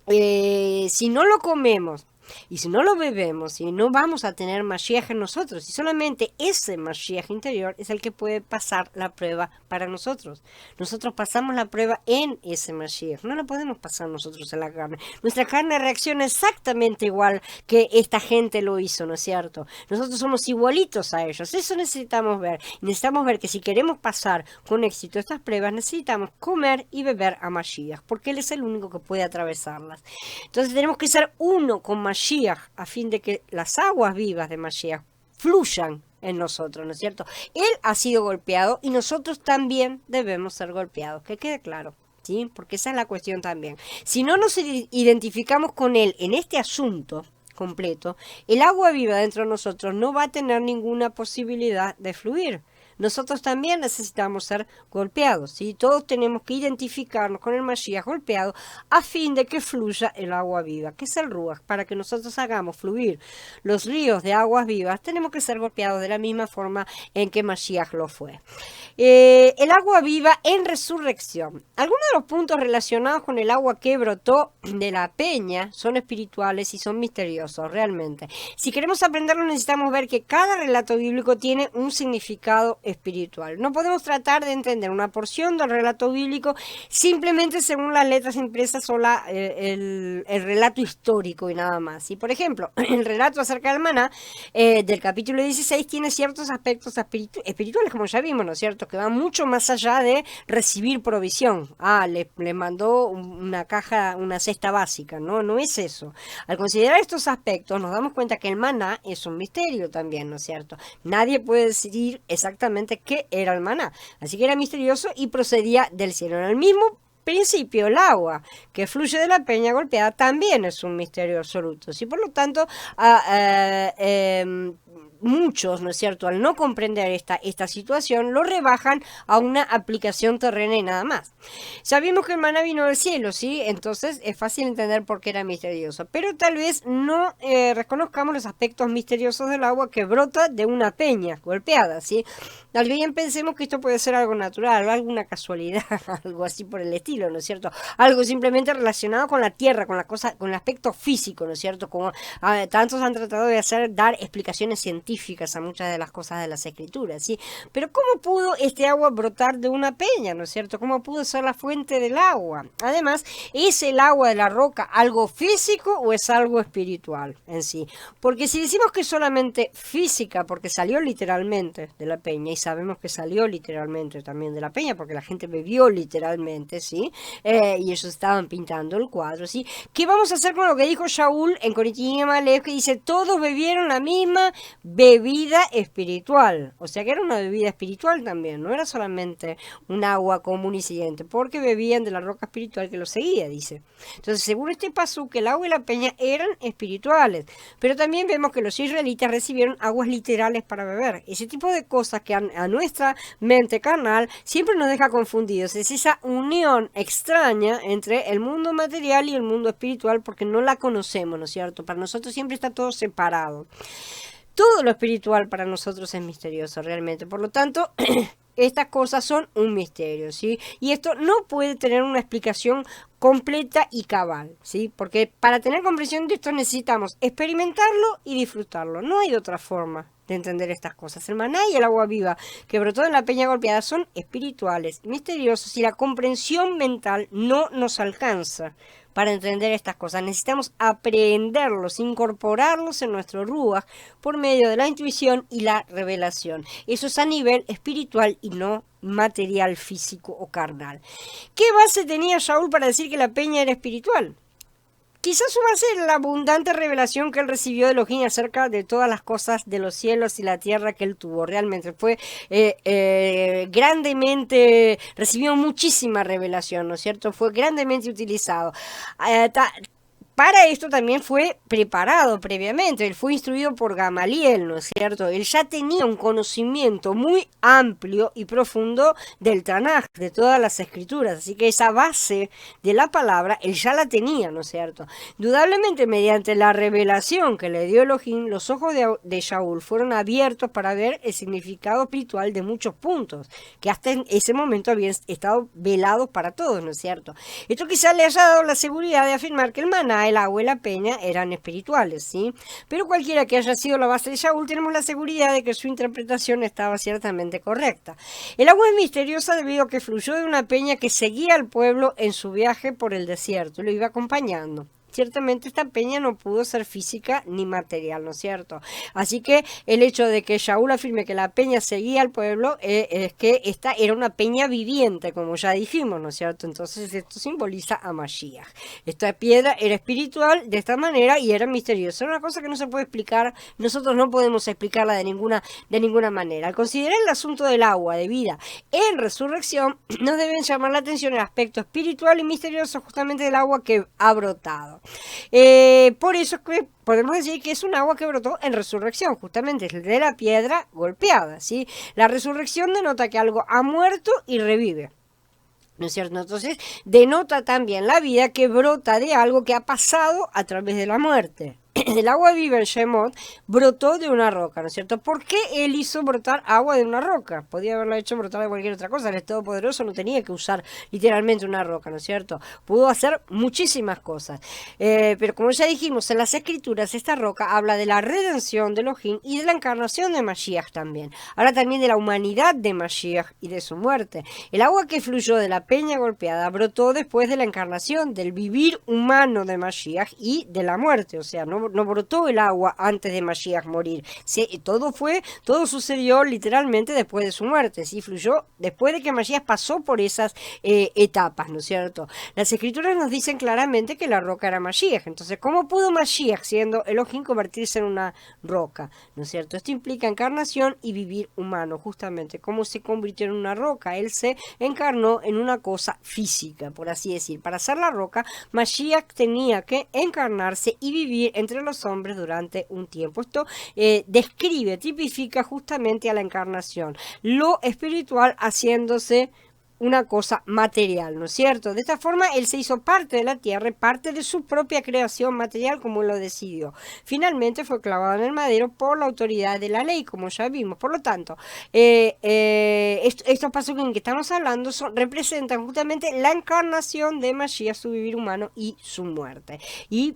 si no lo comemos y si no lo bebemos, y no vamos a tener Mashiach en nosotros, y solamente ese Mashiach interior es el que puede pasar la prueba para nosotros. Nosotros pasamos la prueba en ese Mashiach, no la podemos pasar nosotros en la carne. Nuestra carne reacciona exactamente igual que esta gente lo hizo, ¿no es cierto? Nosotros somos igualitos a ellos, eso necesitamos ver. Necesitamos ver que si queremos pasar con éxito estas pruebas, necesitamos comer y beber a Mashiach, porque Él es el único que puede atravesarlas. Entonces tenemos que ser uno con Mashiach, a fin de que las aguas vivas de Mashiach fluyan en nosotros, ¿no es cierto? Él ha sido golpeado y nosotros también debemos ser golpeados, que quede claro, ¿sí? Porque esa es la cuestión también. Si no nos identificamos con Él en este asunto completo, el agua viva dentro de nosotros no va a tener ninguna posibilidad de fluir. Nosotros también necesitamos ser golpeados, ¿sí? Todos tenemos que identificarnos con el Mashiach golpeado a fin de que fluya el agua viva, que es el Ruach. Para que nosotros hagamos fluir los ríos de aguas vivas, tenemos que ser golpeados de la misma forma en que Mashiach lo fue. El agua viva en resurrección. Algunos de los puntos relacionados con el agua que brotó de la peña son espirituales y son misteriosos, realmente. Si queremos aprenderlo, necesitamos ver que cada relato bíblico tiene un significado espiritual. No podemos tratar de entender una porción del relato bíblico simplemente según las letras impresas o el relato histórico y nada más. Y por ejemplo, el relato acerca del maná del capítulo 16 tiene ciertos aspectos espirituales, como ya vimos, ¿no es cierto?, que van mucho más allá de recibir provisión. Le mandó una caja, una cesta básica, ¿no? No es eso. Al considerar estos aspectos nos damos cuenta que el maná es un misterio también, ¿no es cierto? Nadie puede decidir exactamente qué era el maná, así que era misterioso y procedía del cielo. En el mismo principio, el agua que fluye de la peña golpeada también es un misterio absoluto. ¿Sí? Por lo tanto, muchos, ¿no es cierto?, al no comprender esta situación, lo rebajan a una aplicación terrena y nada más. Sabemos que el maná vino del cielo, ¿sí? Entonces es fácil entender por qué era misterioso, pero tal vez no reconozcamos los aspectos misteriosos del agua que brota de una peña golpeada, ¿sí? Tal vez pensemos que esto puede ser algo natural, alguna casualidad, algo así por el estilo, ¿no es cierto? Algo simplemente relacionado con la tierra, con la cosa, con el aspecto físico, ¿no es cierto? Como tantos han tratado de dar explicaciones científicas a muchas de las cosas de las escrituras, ¿sí? Pero ¿cómo pudo este agua brotar de una peña, ¿no es cierto? ¿Cómo pudo ser la fuente del agua? Además, ¿es el agua de la roca algo físico o es algo espiritual en sí? Porque si decimos que es solamente física, porque salió literalmente de la peña, y sabemos que salió literalmente también de la peña, porque la gente bebió literalmente, ¿sí? Y ellos estaban pintando el cuadro, ¿sí? ¿Qué vamos a hacer con lo que dijo Shaul en Corinthians Malef, que dice, todos bebieron la misma bebida espiritual? O sea que era una bebida espiritual también, no era solamente un agua común y siguiente, porque bebían de la roca espiritual que los seguía, dice. Entonces, según este pasú, que el agua y la peña eran espirituales, pero también vemos que los israelitas recibieron aguas literales para beber. Ese tipo de cosas que a nuestra mente carnal siempre nos deja confundidos. Es esa unión extraña entre el mundo material y el mundo espiritual, porque no la conocemos, ¿no es cierto? Para nosotros siempre está todo separado. Todo lo espiritual para nosotros es misterioso realmente. Por lo tanto, estas cosas son un misterio, ¿sí? Y esto no puede tener una explicación completa y cabal, ¿sí? Porque para tener comprensión de esto necesitamos experimentarlo y disfrutarlo. No hay otra forma de entender estas cosas. El maná y el agua viva que brotó en la peña golpeada son espirituales, misteriosos, y la comprensión mental no nos alcanza para entender estas cosas. Necesitamos aprenderlos, incorporarlos en nuestro ruach por medio de la intuición y la revelación. Eso es a nivel espiritual y no material, físico o carnal. ¿Qué base tenía Shaul para decir que la peña era espiritual? Quizás su base era la abundante revelación que él recibió de Elohim acerca de todas las cosas de los cielos y la tierra que él tuvo. Realmente fue grandemente, recibió muchísima revelación, ¿no es cierto? Fue grandemente utilizado. Para esto también fue preparado previamente, él fue instruido por Gamaliel, ¿no es cierto? Él ya tenía un conocimiento muy amplio y profundo del Tanaj, de todas las escrituras, así que esa base de la palabra, él ya la tenía, ¿no es cierto? Indudablemente, mediante la revelación que le dio Elohim, los ojos de Shaul fueron abiertos para ver el significado espiritual de muchos puntos, que hasta en ese momento habían estado velados para todos, ¿no es cierto? Esto quizás le haya dado la seguridad de afirmar que el maná, el agua y la peña eran espirituales, ¿sí? Pero cualquiera que haya sido la base de Shaul, tenemos la seguridad de que su interpretación estaba ciertamente correcta. El agua es misteriosa debido a que fluyó de una peña que seguía al pueblo en su viaje por el desierto y lo iba acompañando. Ciertamente esta peña no pudo ser física ni material, ¿no es cierto? Así que el hecho de que Shaul afirme que la peña seguía al pueblo es que esta era una peña viviente, como ya dijimos, ¿no es cierto? Entonces esto simboliza a Mashiach. Esta piedra era espiritual de esta manera y era misteriosa. Era una cosa que no se puede explicar, nosotros no podemos explicarla de ninguna manera. Al considerar el asunto del agua, de vida, en resurrección, nos deben llamar la atención el aspecto espiritual y misterioso justamente del agua que ha brotado. Por eso es que podemos decir que es un agua que brotó en resurrección, justamente de la piedra golpeada, ¿sí? La resurrección denota que algo ha muerto y revive, ¿no es cierto? Entonces denota también la vida que brota de algo que ha pasado a través de la muerte. el agua viva en Shemot brotó de una roca, ¿no es cierto? ¿Por qué él hizo brotar agua de una roca? Podía haberlo hecho brotar de cualquier otra cosa. El Todopoderoso no tenía que usar literalmente una roca, ¿no es cierto? Pudo hacer muchísimas cosas. Pero como ya dijimos, en las Escrituras esta roca habla de la redención de Elohim y de la encarnación de Mashiach también. Habla también de la humanidad de Mashiach y de su muerte. El agua que fluyó de la peña golpeada brotó después de la encarnación, del vivir humano de Mashiach y de la muerte, o sea, no brotó el agua antes de Mashiach morir. Sí, todo sucedió literalmente después de su muerte, ¿sí? Fluyó después de que Mashiach pasó por esas etapas, ¿no es cierto? Las Escrituras nos dicen claramente que la roca era Mashiach. Entonces, ¿cómo pudo Mashiach, siendo Elohim, convertirse en una roca? ¿No es cierto? Esto implica encarnación y vivir humano, justamente. ¿Cómo se convirtió en una roca? Él se encarnó en una cosa física, por así decir. Para ser la roca, Mashiach tenía que encarnarse y vivir entre los hombres durante un tiempo. Esto describe, tipifica justamente a la encarnación, lo espiritual haciéndose una cosa material, ¿no es cierto? De esta forma él se hizo parte de la tierra, parte de su propia creación material como lo decidió. Finalmente fue clavado en el madero por la autoridad de la ley, como ya vimos. Por lo tanto, estos pasos en que estamos hablando representan justamente la encarnación de Mashiach, su vivir humano y su muerte. Y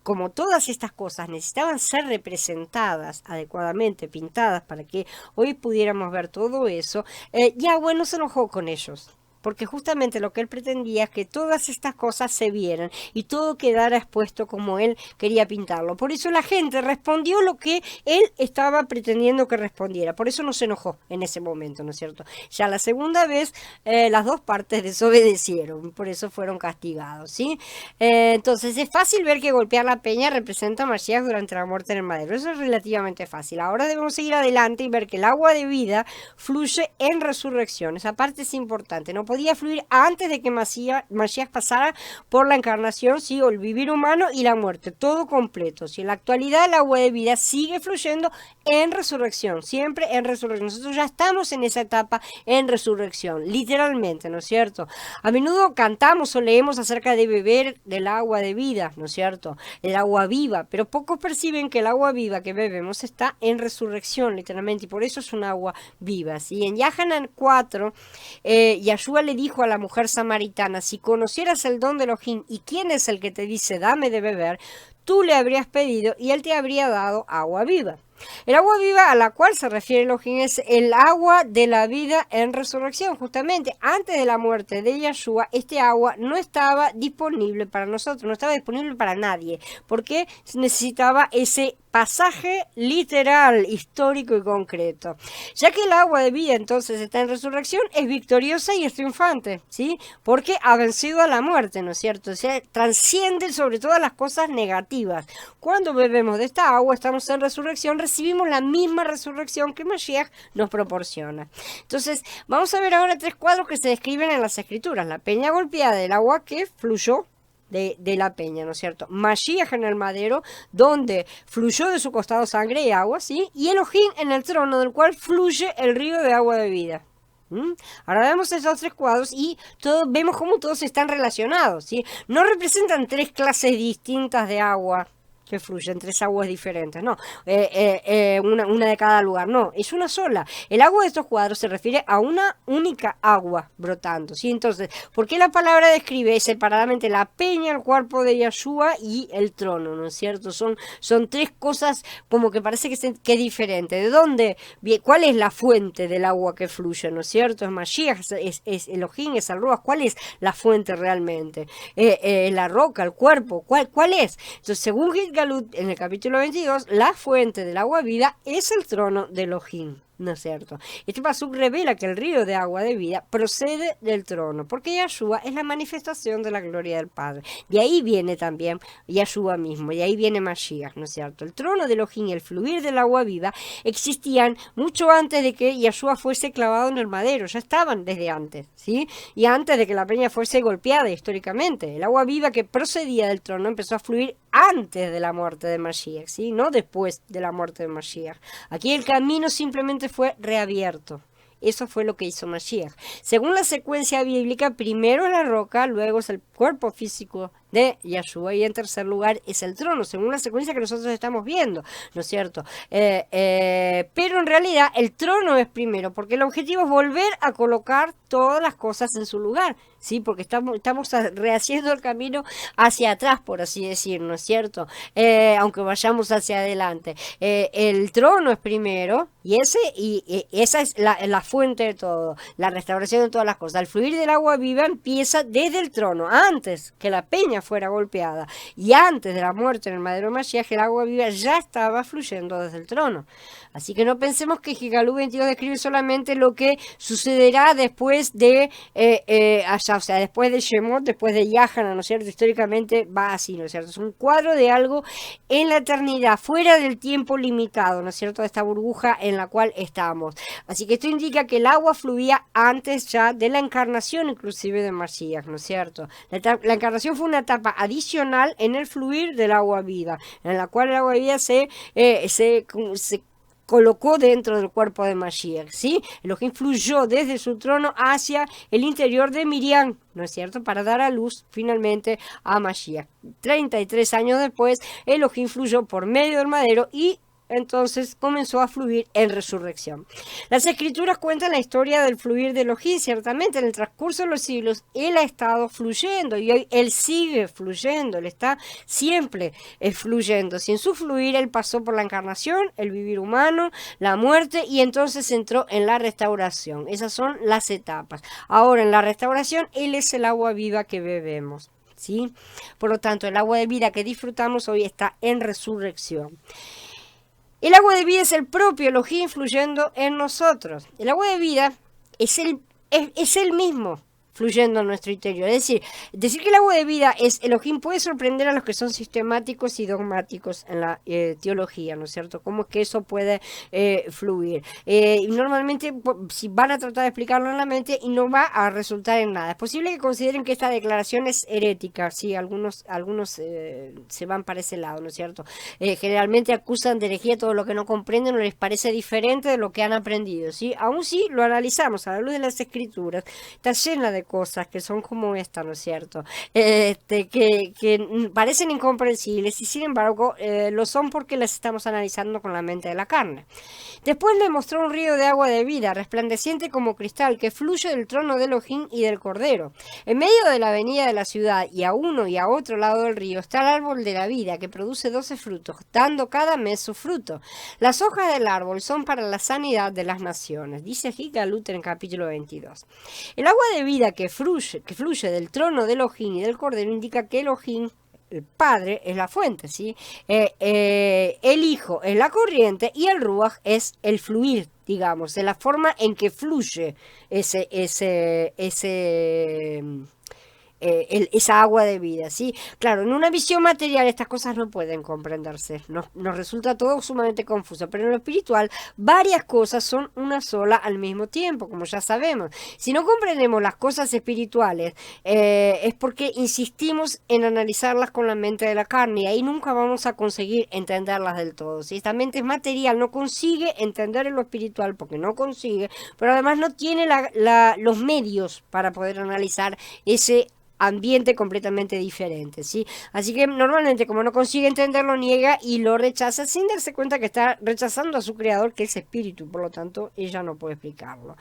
como todas estas cosas necesitaban ser representadas adecuadamente, pintadas, para que hoy pudiéramos ver todo eso, Yahweh no se enojó con ellos, porque justamente lo que él pretendía es que todas estas cosas se vieran y todo quedara expuesto como él quería pintarlo. Por eso la gente respondió lo que él estaba pretendiendo que respondiera. Por eso no se enojó en ese momento, ¿no es cierto? Ya la segunda vez las dos partes desobedecieron, por eso fueron castigados, ¿sí? Entonces es fácil ver que golpear la peña representa a Mashiach durante la muerte en el madero. Eso es relativamente fácil. Ahora debemos seguir adelante y ver que el agua de vida fluye en resurrección. Esa parte es importante. No podía fluir antes de que Mashiach pasara por la encarnación, ¿sí? O el vivir humano y la muerte, todo completo. ¿Sí? En la actualidad el agua de vida sigue fluyendo en resurrección, siempre en resurrección. Nosotros ya estamos en esa etapa en resurrección, literalmente, ¿no es cierto? A menudo cantamos o leemos acerca de beber del agua de vida, ¿no es cierto? El agua viva, pero pocos perciben que el agua viva que bebemos está en resurrección, literalmente, y por eso es un agua viva, ¿sí? En Yahanan 4, Yahshua le dijo a la mujer samaritana: si conocieras el don de Elohim y quién es el que te dice dame de beber, tú le habrías pedido y él te habría dado agua viva. El agua viva a la cual se refiere Elohim es el agua de la vida en resurrección. Justamente antes de la muerte de Yahshua, este agua no estaba disponible para nosotros, no estaba disponible para nadie, porque necesitaba ese pasaje literal, histórico y concreto. Ya que el agua de vida entonces está en resurrección, es victoriosa y es triunfante, ¿sí? Porque ha vencido a la muerte, ¿no es cierto? O sea, transciende sobre todas las cosas negativas. Cuando bebemos de esta agua, estamos en resurrección, recibimos la misma resurrección que Mashiach nos proporciona. Entonces, vamos a ver ahora tres cuadros que se describen en las Escrituras. La peña golpeada del agua que fluyó de la peña, ¿no es cierto? Mashiach en el madero, donde fluyó de su costado sangre y agua, ¿sí? Y Elohim en el trono, del cual fluye el río de agua de vida. Ahora vemos estos tres cuadros y vemos cómo todos están relacionados, ¿sí? No representan tres clases distintas de agua que fluyen, tres aguas diferentes, no, una de cada lugar, no, es una sola. El agua de estos cuadros se refiere a una única agua brotando, ¿sí? Entonces, ¿por qué la palabra describe separadamente la peña, el cuerpo de Yahshua y el trono, ¿no es cierto? Son tres cosas como que parece que es diferente. ¿De dónde? ¿Cuál es la fuente del agua que fluye, ¿no es cierto? Es Mashiach, es Elohim, es el Ruach. ¿Cuál es la fuente realmente? La roca, el cuerpo, ¿cuál es? Entonces, según Galut, en el capítulo 22, la fuente del agua vida es el trono de Elohim, ¿no es cierto? Este pasuk revela que el río de agua de vida procede del trono, porque Yahshua es la manifestación de la gloria del Padre. De ahí viene también Yahshua mismo, de ahí viene Mashiach, ¿no es cierto? El trono de Elohim y el fluir del agua viva existían mucho antes de que Yahshua fuese clavado en el madero, ya estaban desde antes, ¿sí? Y antes de que la peña fuese golpeada históricamente. El agua viva que procedía del trono empezó a fluir antes de la muerte de Mashiach, ¿sí? No después de la muerte de Mashiach. Aquí el camino simplemente fue reabierto. Eso fue lo que hizo Mashiach. Según la secuencia bíblica, primero es la roca, luego es el cuerpo físico de Yahshua, y en tercer lugar es el trono, según la secuencia que nosotros estamos viendo, ¿no es cierto? Pero en realidad el trono es primero, porque el objetivo es volver a colocar todas las cosas en su lugar, ¿sí? Porque estamos rehaciendo el camino hacia atrás, por así decir, ¿no es cierto? Aunque vayamos hacia adelante. El trono es primero, y esa es la fuente de todo, la restauración de todas las cosas. El fluir del agua viva empieza desde el trono, antes que la peña fuera golpeada, y antes de la muerte en el madero Mashiach, el agua viva ya estaba fluyendo desde el trono. Así que no pensemos que Gigalú 22 describe solamente lo que sucederá después de allá, o sea, después de Shemot, después de Yahana, ¿no es cierto? Históricamente va así, ¿no es cierto? Es un cuadro de algo en la eternidad, fuera del tiempo limitado, ¿no es cierto? De esta burbuja en la cual estamos. Así que esto indica que el agua fluía antes ya de la encarnación, inclusive de Mashiach, ¿no es cierto? La encarnación fue una etapa adicional en el fluir del agua viva, en la cual el agua viva se colocó dentro del cuerpo de Mashiach, ¿sí? Elohim fluyó desde su trono hacia el interior de Miriam, ¿no es cierto?, para dar a luz finalmente a Mashiach. 33 años después, Elohim fluyó por medio del madero y entonces comenzó a fluir en resurrección. Las escrituras cuentan la historia del fluir de Elohim. Ciertamente en el transcurso de los siglos él ha estado fluyendo y hoy él sigue fluyendo, él está siempre fluyendo. Sin su fluir él pasó por la encarnación, el vivir humano, la muerte y entonces entró en la restauración. Esas son las etapas. Ahora en la restauración él es el agua viva que bebemos, ¿sí? Por lo tanto el agua de vida que disfrutamos hoy está en resurrección. El agua de vida es el propio Elohim fluyendo en nosotros. El agua de vida es el mismo fluyendo en nuestro interior. Es decir que el agua de vida es Elohim puede sorprender a los que son sistemáticos y dogmáticos en la teología, ¿no es cierto? ¿Cómo es que eso puede fluir? Y normalmente si van a tratar de explicarlo en la mente y no va a resultar en nada. Es posible que consideren que esta declaración es herética, sí, algunos se van para ese lado, ¿no es cierto? Generalmente acusan de herejía todo lo que no comprenden o les parece diferente de lo que han aprendido, ¿sí? Aún si lo analizamos a la luz de las escrituras, está llena de cosas que son como esta, ¿no es cierto? Que parecen incomprensibles y sin embargo lo son porque las estamos analizando con la mente de la carne. Después le mostró un río de agua de vida, resplandeciente como cristal, que fluye del trono de Elohim y del Cordero. En medio de la avenida de la ciudad y a uno y a otro lado del río está el árbol de la vida, que produce 12 frutos, dando cada mes su fruto. Las hojas del árbol son para la sanidad de las naciones, dice Gigalut en el capítulo 22. El agua de vida que fluye del trono de Elohim y del Cordero indica que Elohim, el Padre, es la fuente, ¿sí? El Hijo es la corriente y el Ruach es el fluir, digamos, de la forma en que fluye esa agua de vida, ¿sí? Claro, en una visión material estas cosas no pueden comprenderse, nos resulta todo sumamente confuso, pero en lo espiritual varias cosas son una sola al mismo tiempo, como ya sabemos. Si no comprendemos las cosas espirituales, es porque insistimos en analizarlas con la mente de la carne y ahí nunca vamos a conseguir entenderlas del todo. Si esta mente es material, no consigue entender en lo espiritual porque no consigue, pero además no tiene los medios para poder analizar ese ambiente completamente diferente, ¿sí? Así que normalmente como no consigue entenderlo, niega y lo rechaza sin darse cuenta que está rechazando a su creador, que es espíritu, por lo tanto ella no puede explicarlo.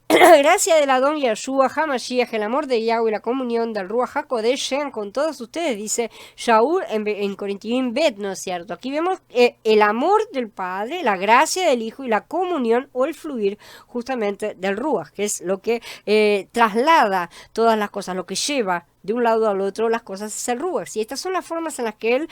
La gracia del Adón Yahshua HaMashiach, el amor de Yahweh y la comunión del Ruach HaKodesh sean con todos ustedes, dice Shaul en Corintios Bet, ¿no es cierto? Aquí vemos el amor del Padre, la gracia del Hijo y la comunión o el fluir justamente del Ruach, que es lo que traslada todas las cosas, lo que lleva de un lado al otro las cosas es el Ruach. Y estas son las formas en las que él,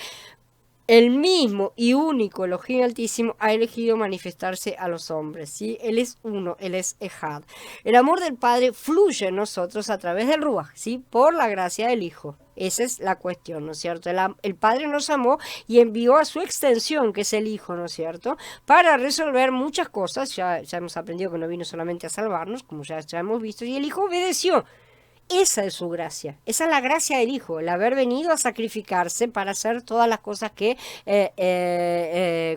el mismo y único Elohim Altísimo, ha elegido manifestarse a los hombres, ¿sí? Él es uno, Él es Ejad. El amor del Padre fluye en nosotros a través del Ruach, ¿sí? Por la gracia del Hijo. Esa es la cuestión, ¿no es cierto? El Padre nos amó y envió a su extensión, que es el Hijo, ¿no es cierto? Para resolver muchas cosas. Ya hemos aprendido que no vino solamente a salvarnos, como ya hemos visto, y el Hijo obedeció. Esa es su gracia, esa es la gracia del Hijo, el haber venido a sacrificarse para hacer todas las cosas que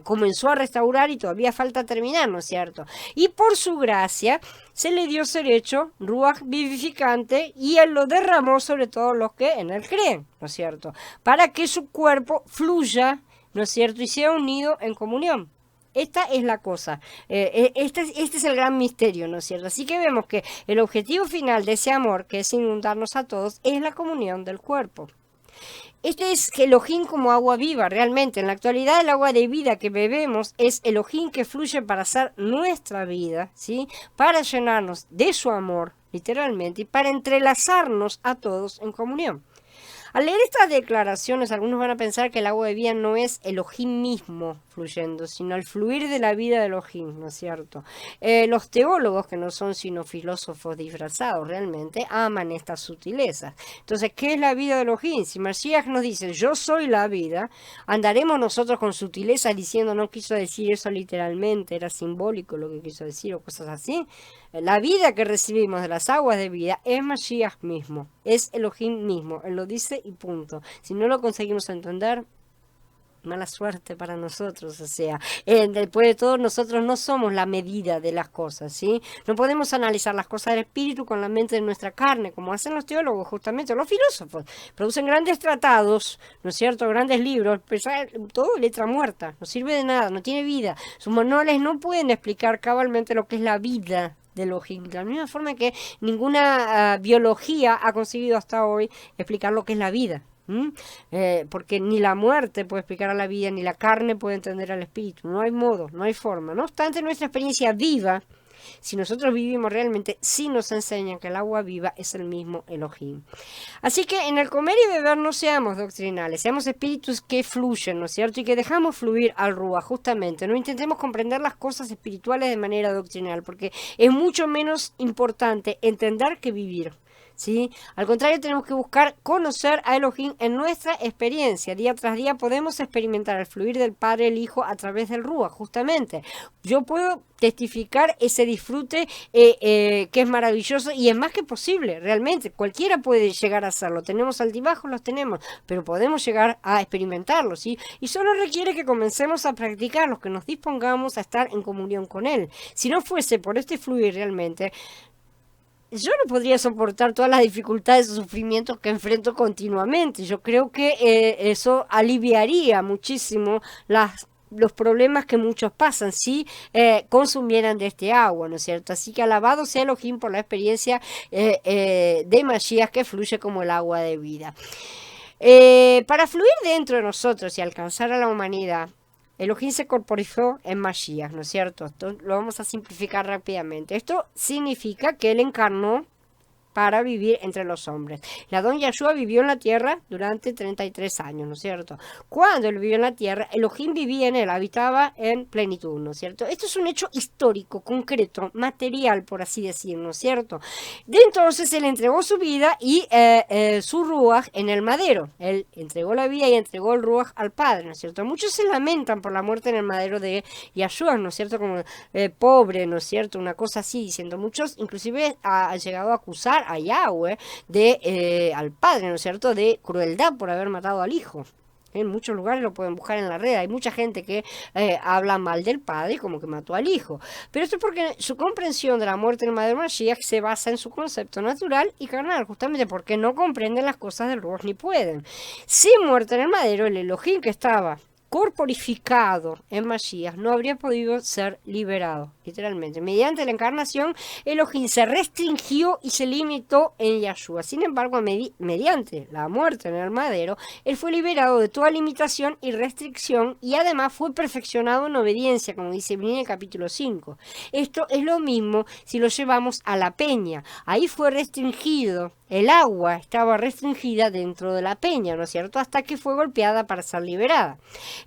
comenzó a restaurar y todavía falta terminar, ¿no es cierto? Y por su gracia se le dio ser hecho Ruach vivificante y Él lo derramó sobre todos los que en Él creen, ¿no es cierto? Para que su cuerpo fluya, ¿no es cierto? Y sea unido en comunión. Esta es la cosa, este es el gran misterio, ¿no es cierto? Así que vemos que el objetivo final de ese amor, que es inundarnos a todos, es la comunión del cuerpo. Este es Elohim como agua viva, realmente. En la actualidad el agua de vida que bebemos es Elohim que fluye para hacer nuestra vida, ¿sí? Para llenarnos de su amor, literalmente, y para entrelazarnos a todos en comunión. Al leer estas declaraciones, algunos van a pensar que el agua de vida no es Elohim mismo fluyendo, sino el fluir de la vida de Elohim, ¿no es cierto? Los teólogos, que no son sino filósofos disfrazados realmente, aman estas sutilezas. Entonces, ¿qué es la vida de Elohim? Si Mashiach nos dice, yo soy la vida, andaremos nosotros con sutilezas diciendo, no quiso decir eso literalmente, era simbólico lo que quiso decir o cosas así. La vida que recibimos de las aguas de vida es Mashiach mismo, es Elohim mismo, Él lo dice y punto. Si no lo conseguimos entender, mala suerte para nosotros, o sea, después de todo nosotros no somos la medida de las cosas, ¿sí? No podemos analizar las cosas del espíritu con la mente de nuestra carne, como hacen los teólogos justamente, los filósofos, producen grandes tratados, ¿no es cierto?, grandes libros, pero todo letra muerta, no sirve de nada, no tiene vida, sus manuales no pueden explicar cabalmente lo que es la vida de Elohim, de la misma forma que ninguna biología ha conseguido hasta hoy explicar lo que es la vida. Porque ni la muerte puede explicar a la vida, ni la carne puede entender al espíritu, no hay modo, no hay forma. No obstante, nuestra experiencia viva, si nosotros vivimos realmente, sí nos enseñan que el agua viva es el mismo Elohim. Así que en el comer y beber no seamos doctrinales, seamos espíritus que fluyen, ¿no es cierto? Y que dejamos fluir al Ruach, justamente. No intentemos comprender las cosas espirituales de manera doctrinal, porque es mucho menos importante entender que vivir. ¿Sí? Al contrario, tenemos que buscar conocer a Elohim en nuestra experiencia. Día tras día podemos experimentar el fluir del Padre, el Hijo, a través del Ruach, justamente. Yo puedo testificar ese disfrute que es maravilloso y es más que posible, realmente. Cualquiera puede llegar a hacerlo. Tenemos altibajos, los tenemos, pero podemos llegar a experimentarlo, ¿sí? Y solo requiere que comencemos a practicarlos, que nos dispongamos a estar en comunión con Él. Si no fuese por este fluir realmente, yo no podría soportar todas las dificultades y sufrimientos que enfrento continuamente. Yo creo que eso aliviaría muchísimo los problemas que muchos pasan si consumieran de este agua, ¿no es cierto? Así que alabado sea Elohim por la experiencia de Mashiach que fluye como el agua de vida. Para fluir dentro de nosotros y alcanzar a la humanidad, Elohim se corporizó en Mashiach, ¿no es cierto? Esto lo vamos a simplificar rápidamente. Esto significa que Él encarnó para vivir entre los hombres. El Adón Yahshua vivió en la tierra durante 33 años, ¿no es cierto? Cuando él vivió en la tierra, Elohim vivía en él, habitaba en plenitud, ¿no es cierto? Esto es un hecho histórico, concreto, material, por así decir, ¿no es cierto? De entonces él entregó su vida y su Ruach en el madero. Él entregó la vida y entregó el Ruach al Padre, ¿no es cierto? Muchos se lamentan por la muerte en el madero de Yahshua, ¿no es cierto? Como pobre, ¿no es cierto? Una cosa así, diciendo. Muchos inclusive han llegado a acusar a Yahweh al padre, ¿no es cierto?, de crueldad por haber matado al hijo. En muchos lugares lo pueden buscar en la red. Hay mucha gente que habla mal del padre como que mató al hijo. Pero esto es porque su comprensión de la muerte del Madero Mashiach se basa en su concepto natural y carnal, justamente porque no comprenden las cosas del Ruach ni pueden. Sin muerte en el madero, el Elohim que estaba corporificado en Mashiach no habría podido ser liberado, literalmente. Mediante la encarnación, Elohim se restringió y se limitó en Yahshua. Sin embargo, mediante la muerte en el madero, él fue liberado de toda limitación y restricción y además fue perfeccionado en obediencia, como dice en el capítulo 5. Esto es lo mismo si lo llevamos a la peña. Ahí fue restringido. El agua estaba restringida dentro de la peña, ¿no es cierto?, hasta que fue golpeada para ser liberada.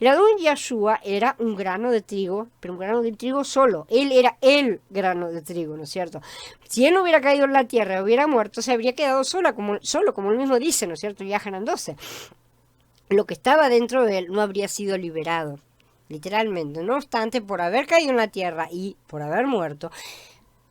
El Adón Yahshua era un grano de trigo, pero un grano de trigo solo. Él era el grano de trigo, ¿no es cierto? Si él no hubiera caído en la tierra, hubiera muerto, se habría quedado solo, como él mismo dice, ¿no es cierto? Yahanan 12. Lo que estaba dentro de él no habría sido liberado, literalmente. No obstante, por haber caído en la tierra y por haber muerto,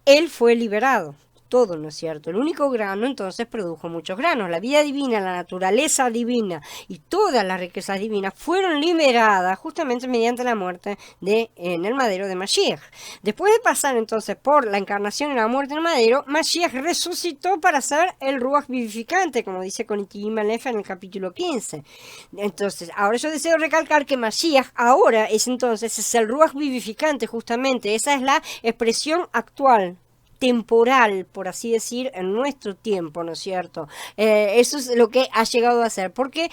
él fue liberado. todo, ¿no es cierto? El único grano entonces produjo muchos granos. La vida divina, la naturaleza divina y todas las riquezas divinas fueron liberadas justamente mediante la muerte en el madero de Mashiach. Después de pasar entonces por la encarnación y la muerte en el madero, Mashiach resucitó para ser el Ruach vivificante, como dice con Itigim Alefa en el capítulo 15. Entonces, ahora yo deseo recalcar que Mashiach ahora es el Ruach vivificante justamente. Esa es la expresión actual, temporal, por así decir, en nuestro tiempo, ¿no es cierto? Eso es lo que ha llegado a ser, porque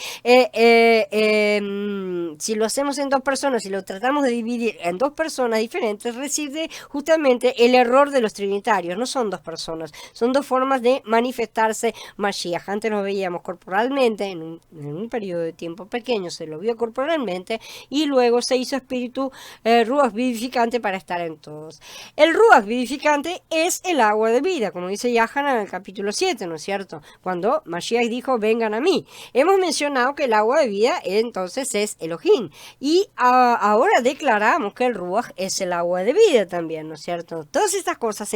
si lo hacemos en dos personas, si lo tratamos de dividir en dos personas diferentes, reside justamente el error de los trinitarios. No son dos personas, son dos formas de manifestarse Mashiach. Antes lo veíamos corporalmente, en un periodo de tiempo pequeño se lo vio corporalmente, y luego se hizo espíritu Ruach vivificante para estar en todos. El Ruach vivificante es el agua de vida, como dice Yahana en el capítulo 7, ¿no es cierto? Cuando Mashiach dijo, vengan a mí. Hemos mencionado que el agua de vida entonces es Elohim. Y ahora declaramos que el Ruach es el agua de vida también, ¿no es cierto? Todas estas cosas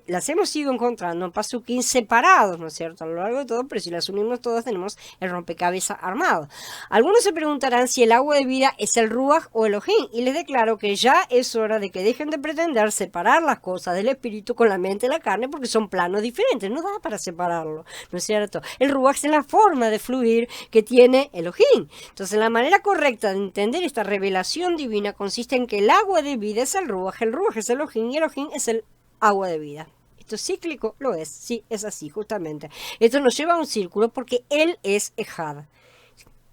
las hemos ido encontrando en Pasukim separados, ¿no es cierto? A lo largo de todo, pero si las unimos todas tenemos el rompecabezas armado. Algunos se preguntarán si el agua de vida es el Ruach o Elohim. Y les declaro que ya es hora de que dejen de pretender separar las cosas del espíritu con la mente de la carne, porque son planos diferentes, no da para separarlo, ¿no es cierto? El Ruach es la forma de fluir que tiene Elohim. Entonces la manera correcta de entender esta revelación divina consiste en que el agua de vida es el Ruach es Elohim y Elohim es el agua de vida. Esto es cíclico, lo es, sí, es así, justamente. Esto nos lleva a un círculo porque él es Ejad.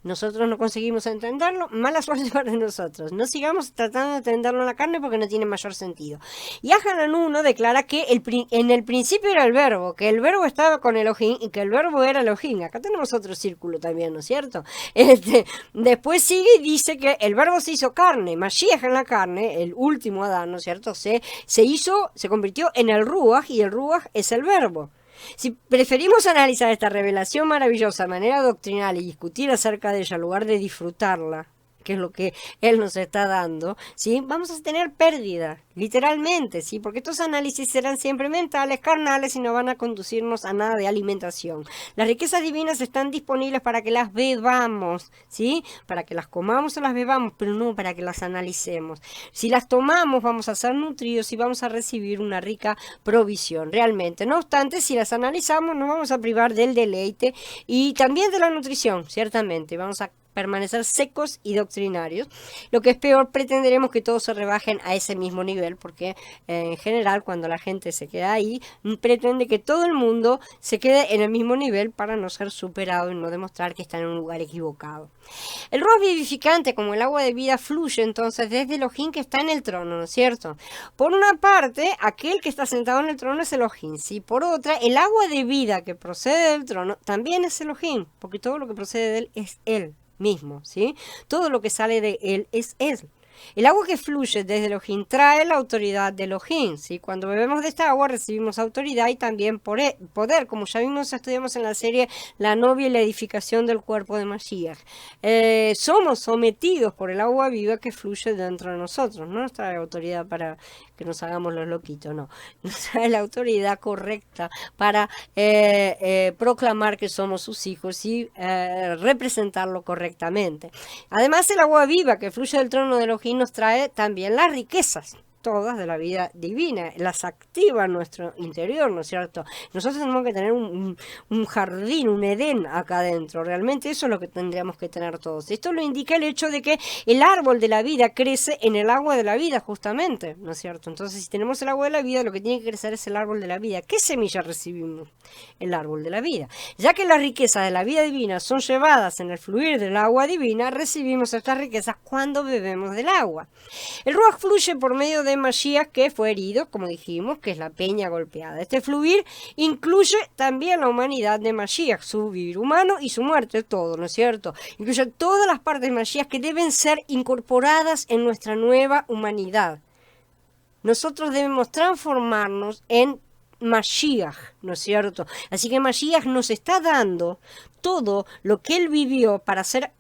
Nosotros no conseguimos entenderlo, mala suerte para nosotros. No sigamos tratando de entenderlo en la carne porque no tiene mayor sentido. Y Hanan 1 declara que en el principio era el verbo, que el verbo estaba con Elohim y que el verbo era Elohim. Acá tenemos otro círculo también, ¿no es cierto? Después sigue y dice que el verbo se hizo carne, Mashiach en la carne, el último Adán, ¿no es cierto? Se convirtió en el Ruach y el Ruach es el verbo. Si preferimos analizar esta revelación maravillosa de manera doctrinal y discutir acerca de ella en lugar de disfrutarla, que es lo que él nos está dando, ¿sí? Vamos a tener pérdida, literalmente, ¿sí? Porque estos análisis serán siempre mentales, carnales y no van a conducirnos a nada de alimentación. Las riquezas divinas están disponibles para que las bebamos, ¿sí? Para que las comamos o las bebamos, pero no para que las analicemos. Si las tomamos vamos a ser nutridos y vamos a recibir una rica provisión, realmente. No obstante, si las analizamos nos vamos a privar del deleite y también de la nutrición, ciertamente. Vamos a permanecer secos y doctrinarios. Lo que es peor, pretenderemos que todos se rebajen a ese mismo nivel, porque en general cuando la gente se queda ahí, pretende que todo el mundo se quede en el mismo nivel para no ser superado y no demostrar que está en un lugar equivocado. El Ruach vivificante, como el agua de vida, fluye entonces desde Elohim que está en el trono, ¿no es cierto? Por una parte, aquel que está sentado en el trono es Elohim, ¿sí? Por otra, el agua de vida que procede del trono también es Elohim, porque todo lo que procede de él es él mismo, ¿sí? Todo lo que sale de él es él. El agua que fluye desde Elohim trae la autoridad de Elohim, ¿sí? Cuando bebemos de esta agua recibimos autoridad y también poder, como ya vimos, estudiamos en la serie La novia y la edificación del cuerpo de Mashiach. Somos sometidos por el agua viva que fluye dentro de nosotros. No nos trae autoridad para que nos hagamos los loquitos, no. Nos trae la autoridad correcta para proclamar que somos sus hijos y representarlo correctamente. Además, el agua viva que fluye del trono de Elohim nos trae también las riquezas, todas de la vida divina, las activa en nuestro interior, ¿no es cierto? Nosotros tenemos que tener un jardín, un Edén acá adentro, realmente eso es lo que tendríamos que tener todos. Esto lo indica el hecho de que el árbol de la vida crece en el agua de la vida, justamente, ¿no es cierto? Entonces, si tenemos el agua de la vida, lo que tiene que crecer es el árbol de la vida. ¿Qué semilla recibimos? El árbol de la vida. Ya que las riquezas de la vida divina son llevadas en el fluir del agua divina, recibimos estas riquezas cuando bebemos del agua. El Ruach fluye por medio de Mashiach, que fue herido, como dijimos, que es la peña golpeada. Este fluir incluye también la humanidad de Mashiach, su vivir humano y su muerte, todo, ¿no es cierto? Incluye todas las partes de Mashiach que deben ser incorporadas en nuestra nueva humanidad. Nosotros debemos transformarnos en Mashiach, ¿no es cierto? Así que Mashiach nos está dando todo lo que él vivió para ser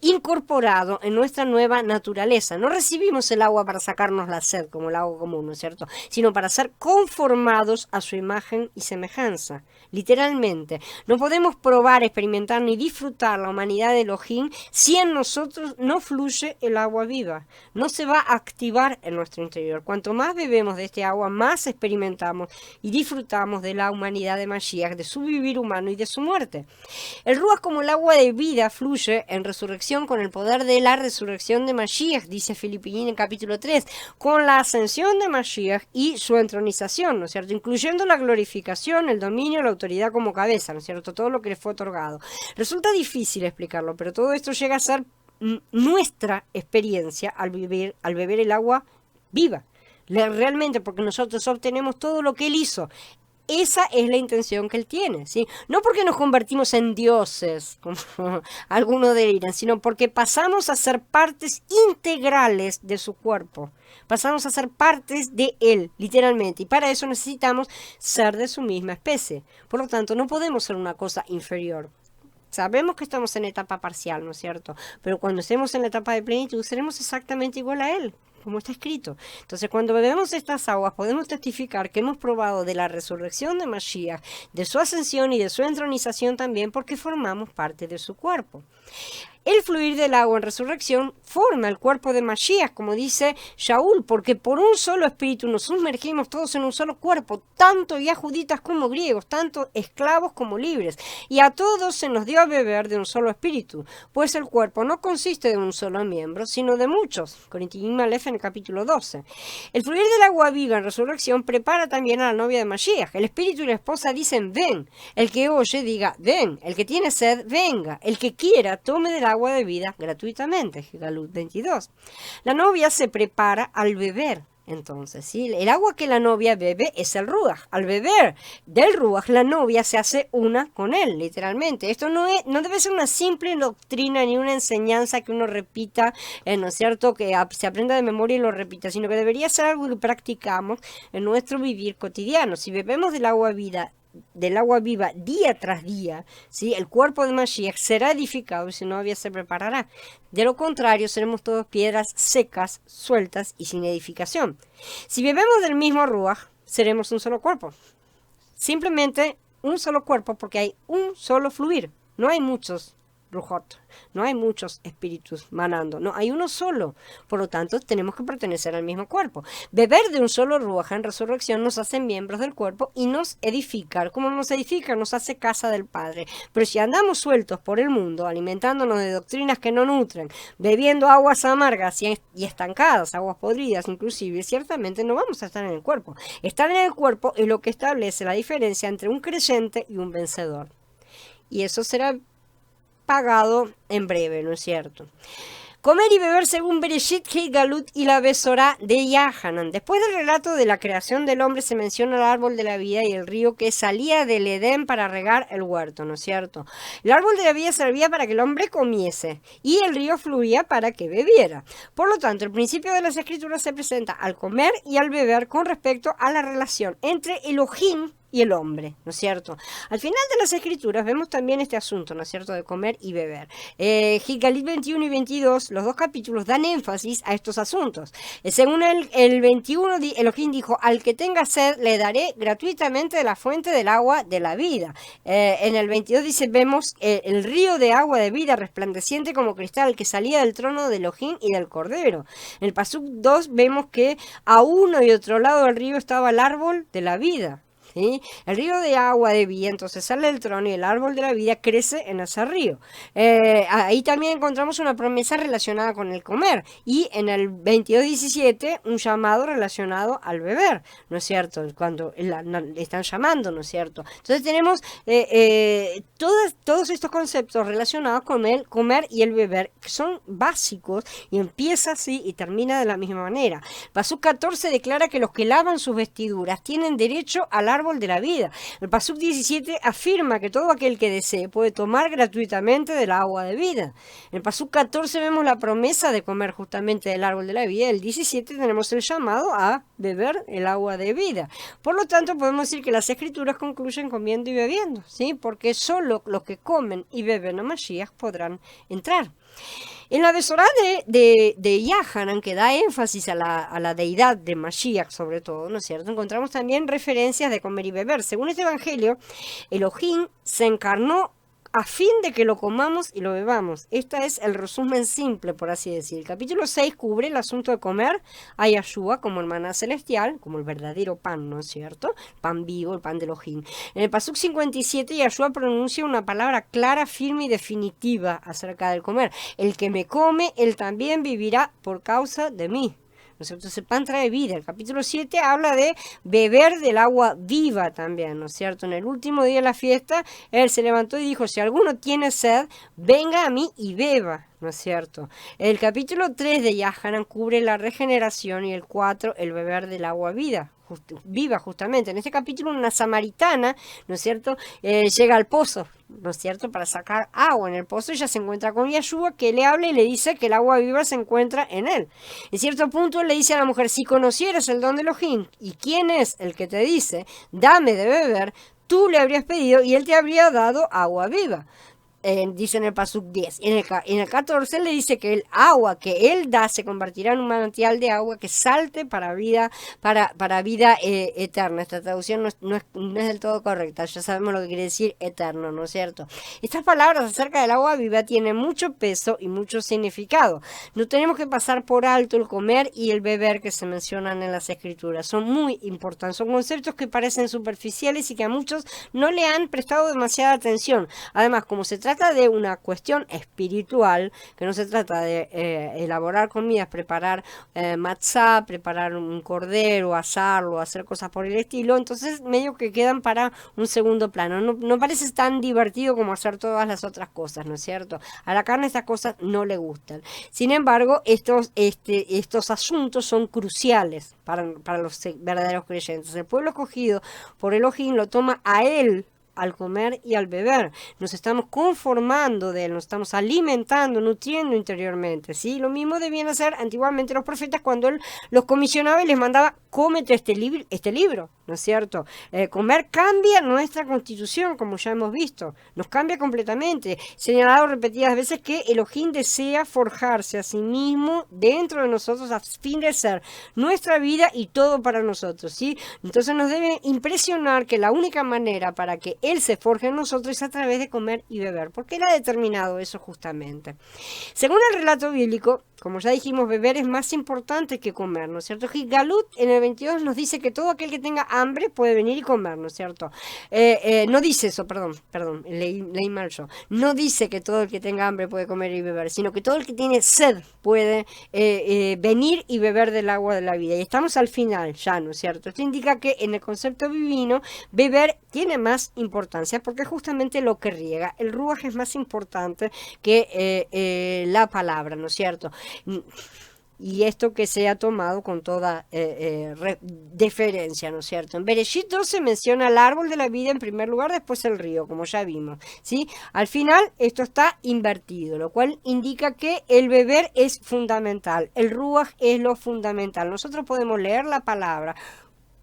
incorporado en nuestra nueva naturaleza. No recibimos el agua para sacarnos la sed, como el agua común, ¿no es cierto? Sino para ser conformados a su imagen y semejanza. Literalmente, no podemos probar, experimentar ni disfrutar la humanidad de Elohim si en nosotros no fluye el agua viva. No se va a activar en nuestro interior. Cuanto más bebemos de este agua, más experimentamos y disfrutamos de la humanidad de Mashiach, de su vivir humano y de su muerte. El Ruach, como el agua de vida, fluye en resurrección con el poder de la resurrección de Mashiach, dice Filipenses en capítulo 3, con la ascensión de Mashiach y su entronización, ¿no es cierto? Incluyendo la glorificación, el dominio, la autoridad como cabeza, ¿no es cierto? Todo lo que le fue otorgado. Resulta difícil explicarlo, pero todo esto llega a ser nuestra experiencia al beber el agua viva. Realmente, porque nosotros obtenemos todo lo que Él hizo. Esa es la intención que Él tiene, ¿sí? No porque nos convertimos en dioses, como algunos dirán, sino porque pasamos a ser partes integrales de su cuerpo. Pasamos a ser partes de Él, literalmente. Y para eso necesitamos ser de su misma especie. Por lo tanto, no podemos ser una cosa inferior. Sabemos que estamos en etapa parcial, ¿no es cierto? Pero cuando estemos en la etapa de plenitud, seremos exactamente igual a Él, como está escrito. Entonces, cuando bebemos estas aguas, podemos testificar que hemos probado de la resurrección de Mashiach, de su ascensión y de su entronización también, porque formamos parte de su cuerpo. El fluir del agua en resurrección forma el cuerpo de Mashiach, como dice Shaul, porque por un solo espíritu nos sumergimos todos en un solo cuerpo, tanto ya juditas como griegos, tanto esclavos como libres, y a todos se nos dio a beber de un solo espíritu, pues el cuerpo no consiste de un solo miembro, sino de muchos. Corintios Aleph en el capítulo 12. El fluir del agua viva en resurrección prepara también a la novia de Mashiach. El espíritu y la esposa dicen, ven. El que oye diga, ven. El que tiene sed, venga. El que quiera, tome del agua de vida gratuitamente. Galut 22. La novia se prepara al beber. Entonces, ¿sí? El agua que la novia bebe es el Ruach. Al beber del Ruach, la novia se hace una con él, literalmente. Esto no debe ser una simple doctrina ni una enseñanza que uno repita, ¿no es cierto? Que se aprenda de memoria y lo repita, sino que debería ser algo que practicamos en nuestro vivir cotidiano. Si bebemos del agua viva día tras día, ¿sí? El cuerpo de Mashiach será edificado y su novia se preparará. De lo contrario, seremos todos piedras secas, sueltas y sin edificación. Si bebemos del mismo Ruach, seremos un solo cuerpo. Simplemente un solo cuerpo, porque hay un solo fluir. No hay muchos Ruhot, no hay muchos espíritus manando, no, hay uno solo. Por lo tanto, tenemos que pertenecer al mismo cuerpo. Beber de un solo Ruach en resurrección nos hace miembros del cuerpo y nos edifica. ¿Cómo nos edifica? Nos hace casa del Padre. Pero si andamos sueltos por el mundo, alimentándonos de doctrinas que no nutren, bebiendo aguas amargas y estancadas, aguas podridas inclusive, ciertamente no vamos a estar en el cuerpo. Estar en el cuerpo es lo que establece la diferencia entre un creyente y un vencedor. Y eso será pagado en breve, ¿no es cierto? Comer y beber según Bereshit, Heit Galut y la Besorá de Yahanan. Después del relato de la creación del hombre se menciona el árbol de la vida y el río que salía del Edén para regar el huerto, ¿no es cierto? El árbol de la vida servía para que el hombre comiese y el río fluía para que bebiera. Por lo tanto, el principio de las escrituras se presenta al comer y al beber con respecto a la relación entre Elohim y el hombre, ¿no es cierto? Al final de las escrituras vemos también este asunto, ¿no es cierto?, de comer y beber. Gigalit 21 y 22, los dos capítulos dan énfasis a estos asuntos. Según el 21, Elohim dijo, al que tenga sed le daré gratuitamente de la fuente del agua de la vida. En el 22 dice, vemos el río de agua de vida resplandeciente como cristal que salía del trono de Elohim y del Cordero. En el Pasuk 2 vemos que a uno y otro lado del río estaba el árbol de la vida. ¿Sí? El río de agua de vida entonces sale del trono y el árbol de la vida crece en ese río. Ahí también encontramos una promesa relacionada con el comer y en el 22:17 un llamado relacionado al beber, ¿no es cierto? Cuando le están llamando, ¿no es cierto? Entonces tenemos todos estos conceptos relacionados con el comer y el beber que son básicos y empieza así y termina de la misma manera. Pasuk 14 declara que los que lavan sus vestiduras tienen derecho al árbol de la vida. El Pasuk 17 afirma que todo aquel que desee puede tomar gratuitamente del agua de vida. En el Pasuk 14 vemos la promesa de comer justamente del árbol de la vida. El 17 tenemos el llamado a beber el agua de vida. Por lo tanto, podemos decir que las escrituras concluyen comiendo y bebiendo, ¿sí? Porque solo los que comen y beben a Mashiach podrán entrar. En la Besorá de Yahanan, que da énfasis a la deidad de Mashiach, sobre todo, ¿no es cierto? Encontramos también referencias de comer y beber. Según este evangelio, Elohim se encarnó a fin de que lo comamos y lo bebamos. Este es el resumen simple, por así decir. El capítulo 6 cubre el asunto de comer a Yahshua como el maná celestial, como el verdadero pan, ¿no es cierto? Pan vivo, el pan de Elohim. En el Pasuk 57, Yahshua pronuncia una palabra clara, firme y definitiva acerca del comer. El que me come, él también vivirá por causa de mí. ¿No es cierto? Entonces el pan trae vida. El capítulo 7 habla de beber del agua viva también, ¿no es cierto? En el último día de la fiesta, él se levantó y dijo, si alguno tiene sed, venga a mí y beba, ¿no es cierto? El capítulo 3 de Yahanan cubre la regeneración y el 4 el beber del agua viva justamente. En este capítulo una samaritana, ¿no es cierto?, llega al pozo, ¿no es cierto?, para sacar agua en el pozo. Ella se encuentra con Yahshua, que le habla y le dice que el agua viva se encuentra en él. En cierto punto él le dice a la mujer, si conocieras el don de Elohim y quién es el que te dice, dame de beber, tú le habrías pedido y él te habría dado agua viva. Dice en el Pasuk 10. En el 14 le dice que el agua que él da se convertirá en un manantial de agua que salte para vida, para vida eterna. Esta traducción no es del todo correcta, ya sabemos lo que quiere decir eterno, ¿no es cierto? Estas palabras acerca del agua viva tienen mucho peso y mucho significado. No tenemos que pasar por alto el comer y el beber que se mencionan en las escrituras. Son muy importantes, son conceptos que parecen superficiales y que a muchos no le han prestado demasiada atención. Además, como se trata de una cuestión espiritual, que no se trata de elaborar comidas, preparar matzá, preparar un cordero, asarlo, hacer cosas por el estilo, entonces medio que quedan para un segundo plano. No parece tan divertido como hacer todas las otras cosas, ¿no es cierto? A la carne estas cosas no le gustan. Sin embargo, estos asuntos son cruciales para los verdaderos creyentes. El pueblo escogido por Elohim lo toma a él al comer y al beber. Nos estamos conformando de él, nos estamos alimentando, nutriendo interiormente, ¿sí? Lo mismo debían hacer antiguamente los profetas cuando él los comisionaba y les mandaba, cómete este libro, ¿no es cierto? Comer cambia nuestra constitución, como ya hemos visto, nos cambia completamente. Señalado repetidas veces que Elohim desea forjarse a sí mismo dentro de nosotros a fin de ser nuestra vida y todo para nosotros, ¿sí? Entonces nos debe impresionar que la única manera para que él se forje en nosotros es a través de comer y beber, porque él ha determinado eso justamente. Según el relato bíblico, como ya dijimos, beber es más importante que comer, ¿no es cierto? Galut en el 22 nos dice que todo aquel que tenga hambre puede venir y comer, ¿no es cierto? No dice eso, perdón, leí mal yo. No dice que todo el que tenga hambre puede comer y beber, sino que todo el que tiene sed puede venir y beber del agua de la vida. Y estamos al final ya, ¿no es cierto? Esto indica que en el concepto divino, beber tiene más importancia porque es justamente lo que riega. El ruaj es más importante que la palabra, ¿no es cierto? Y esto que se ha tomado con toda deferencia, ¿no es cierto? En Bereshit 12 se menciona el árbol de la vida en primer lugar, después el río, como ya vimos, ¿sí? Al final esto está invertido, lo cual indica que el beber es fundamental, el ruaj es lo fundamental. Nosotros podemos leer la palabra,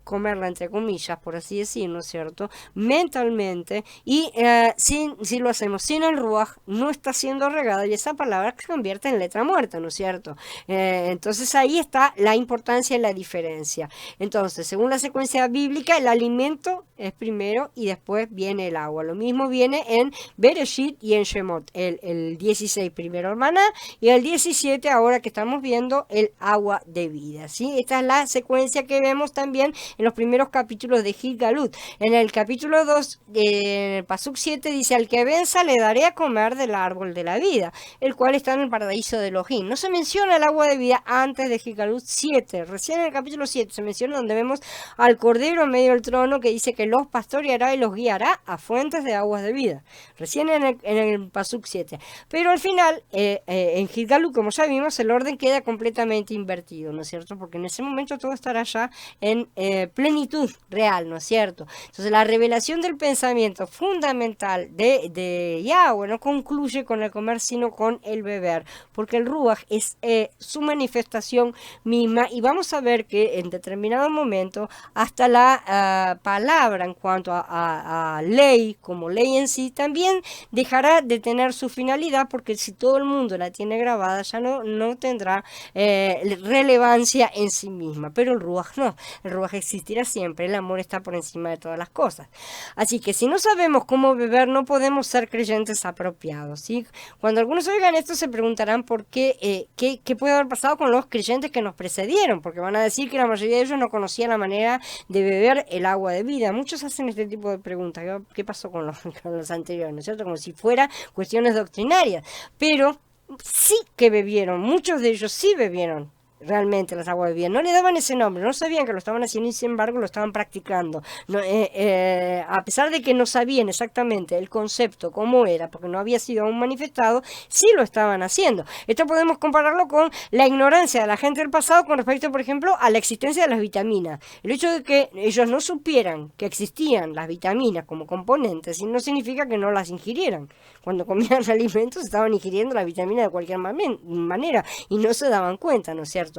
comerla entre comillas, por así decir, ¿no es cierto?, mentalmente, y si lo hacemos sin el ruaj, no está siendo regada y esa palabra se convierte en letra muerta, ¿no es cierto? Entonces ahí está la importancia y la diferencia. Entonces, según la secuencia bíblica, el alimento es primero y después viene el agua. Lo mismo viene en Bereshit y en Shemot, el 16 primero el maná y el 17 ahora que estamos viendo el agua de vida, ¿sí? Esta es la secuencia que vemos también en los primeros capítulos de Galut. En el capítulo 2, en el Pasuk 7 dice, al que venza le daré a comer del árbol de la vida, el cual está en el paraíso de Elohim. No se menciona el agua de vida antes de Galut 7, recién en el capítulo 7 se menciona donde vemos al cordero en medio del trono que dice que los pastoreará y los guiará a fuentes de aguas de vida, recién en el Pasuk 7. Pero al final, en Galut, como ya vimos, el orden queda completamente invertido, ¿no es cierto? Porque en ese momento todo estará ya en plenitud real, ¿no es cierto? Entonces la revelación del pensamiento fundamental de Yahweh no concluye con el comer, sino con el beber, porque el Ruach es su manifestación misma, y vamos a ver que en determinado momento hasta la palabra en cuanto a ley, como ley en sí, también dejará de tener su finalidad, porque si todo el mundo la tiene grabada ya no tendrá relevancia en sí misma. Pero el Ruach no, el Ruach existirá siempre, el amor está por encima de todas las cosas. Así que si no sabemos cómo beber, no podemos ser creyentes apropiados, ¿sí? Cuando algunos oigan esto se preguntarán por qué, qué puede haber pasado con los creyentes que nos precedieron, porque van a decir que la mayoría de ellos no conocían la manera de beber el agua de vida. Muchos hacen este tipo de preguntas: ¿qué pasó con los anteriores? ¿No es cierto? Como si fuera cuestiones doctrinarias. Pero sí que bebieron, muchos de ellos sí bebieron realmente las aguas de vida. No le daban ese nombre, no sabían que lo estaban haciendo y sin embargo lo estaban practicando. No, a pesar de que no sabían exactamente el concepto, cómo era, porque no había sido aún manifestado, sí lo estaban haciendo. Esto podemos compararlo con la ignorancia de la gente del pasado con respecto, por ejemplo, a la existencia de las vitaminas. El hecho de que ellos no supieran que existían las vitaminas como componentes no significa que no las ingirieran. Cuando comían alimentos estaban ingiriendo la vitamina de cualquier manera y no se daban cuenta, ¿no es cierto?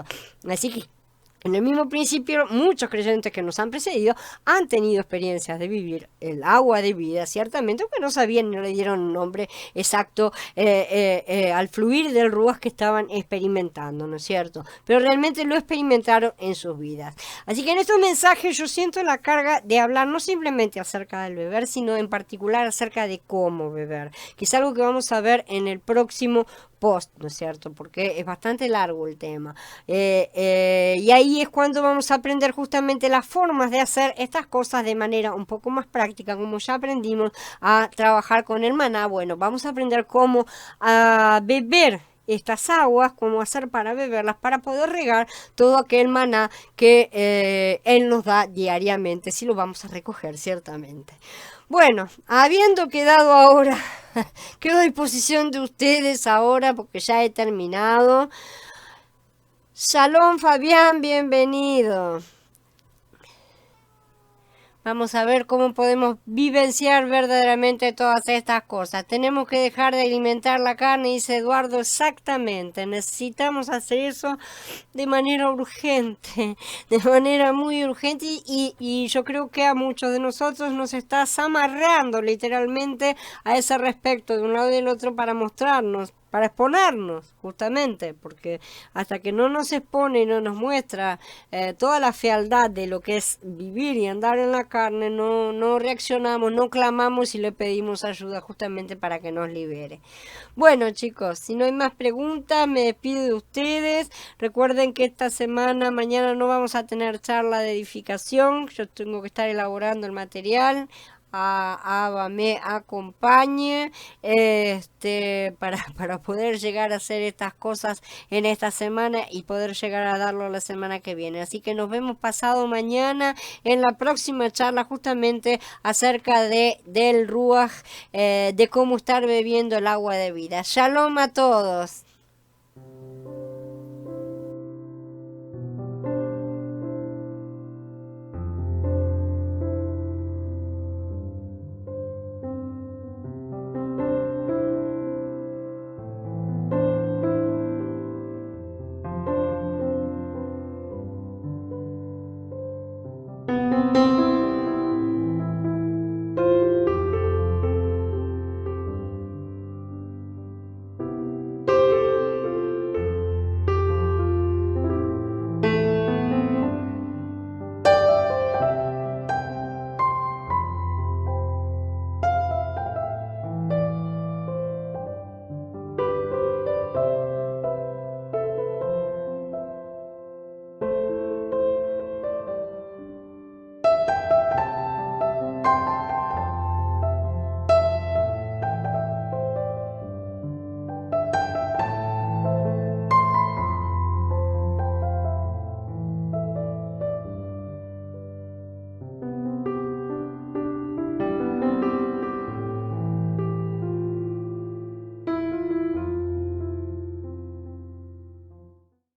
Así que en el mismo principio, muchos creyentes que nos han precedido han tenido experiencias de vivir el agua de vida, ciertamente, aunque no sabían ni le dieron un nombre exacto al fluir del Ruach que estaban experimentando, ¿no es cierto? Pero realmente lo experimentaron en sus vidas. Así que en estos mensajes yo siento la carga de hablar no simplemente acerca del beber, sino en particular acerca de cómo beber, que es algo que vamos a ver en el próximo post, ¿no es cierto? Porque es bastante largo el tema. Y ahí es cuando vamos a aprender justamente las formas de hacer estas cosas de manera un poco más práctica, como ya aprendimos a trabajar con el maná. Bueno, vamos a aprender cómo beber estas aguas, cómo hacer para beberlas, para poder regar todo aquel maná que Él nos da diariamente, si lo vamos a recoger, ciertamente. Bueno, habiendo quedado ahora, quedo a disposición de ustedes ahora porque ya he terminado. Shalom, Fabián, bienvenido. Vamos a ver cómo podemos vivenciar verdaderamente todas estas cosas. Tenemos que dejar de alimentar la carne, dice Eduardo, exactamente. Necesitamos hacer eso de manera urgente, de manera muy urgente. Y yo creo que a muchos de nosotros nos está amarrando literalmente a ese respecto, de un lado y del otro, para mostrarnos, para exponernos, justamente, porque hasta que no nos expone y no nos muestra toda la fealdad de lo que es vivir y andar en la carne, no reaccionamos, no clamamos y le pedimos ayuda justamente para que nos libere. Bueno, chicos, si no hay más preguntas, me despido de ustedes. Recuerden que esta semana, mañana no vamos a tener charla de edificación, yo tengo que estar elaborando el material. Abba me acompañe para poder llegar a hacer estas cosas en esta semana y poder llegar a darlo la semana que viene. Así que nos vemos pasado mañana en la próxima charla justamente acerca del Ruach, de cómo estar bebiendo el agua de vida. Shalom a todos.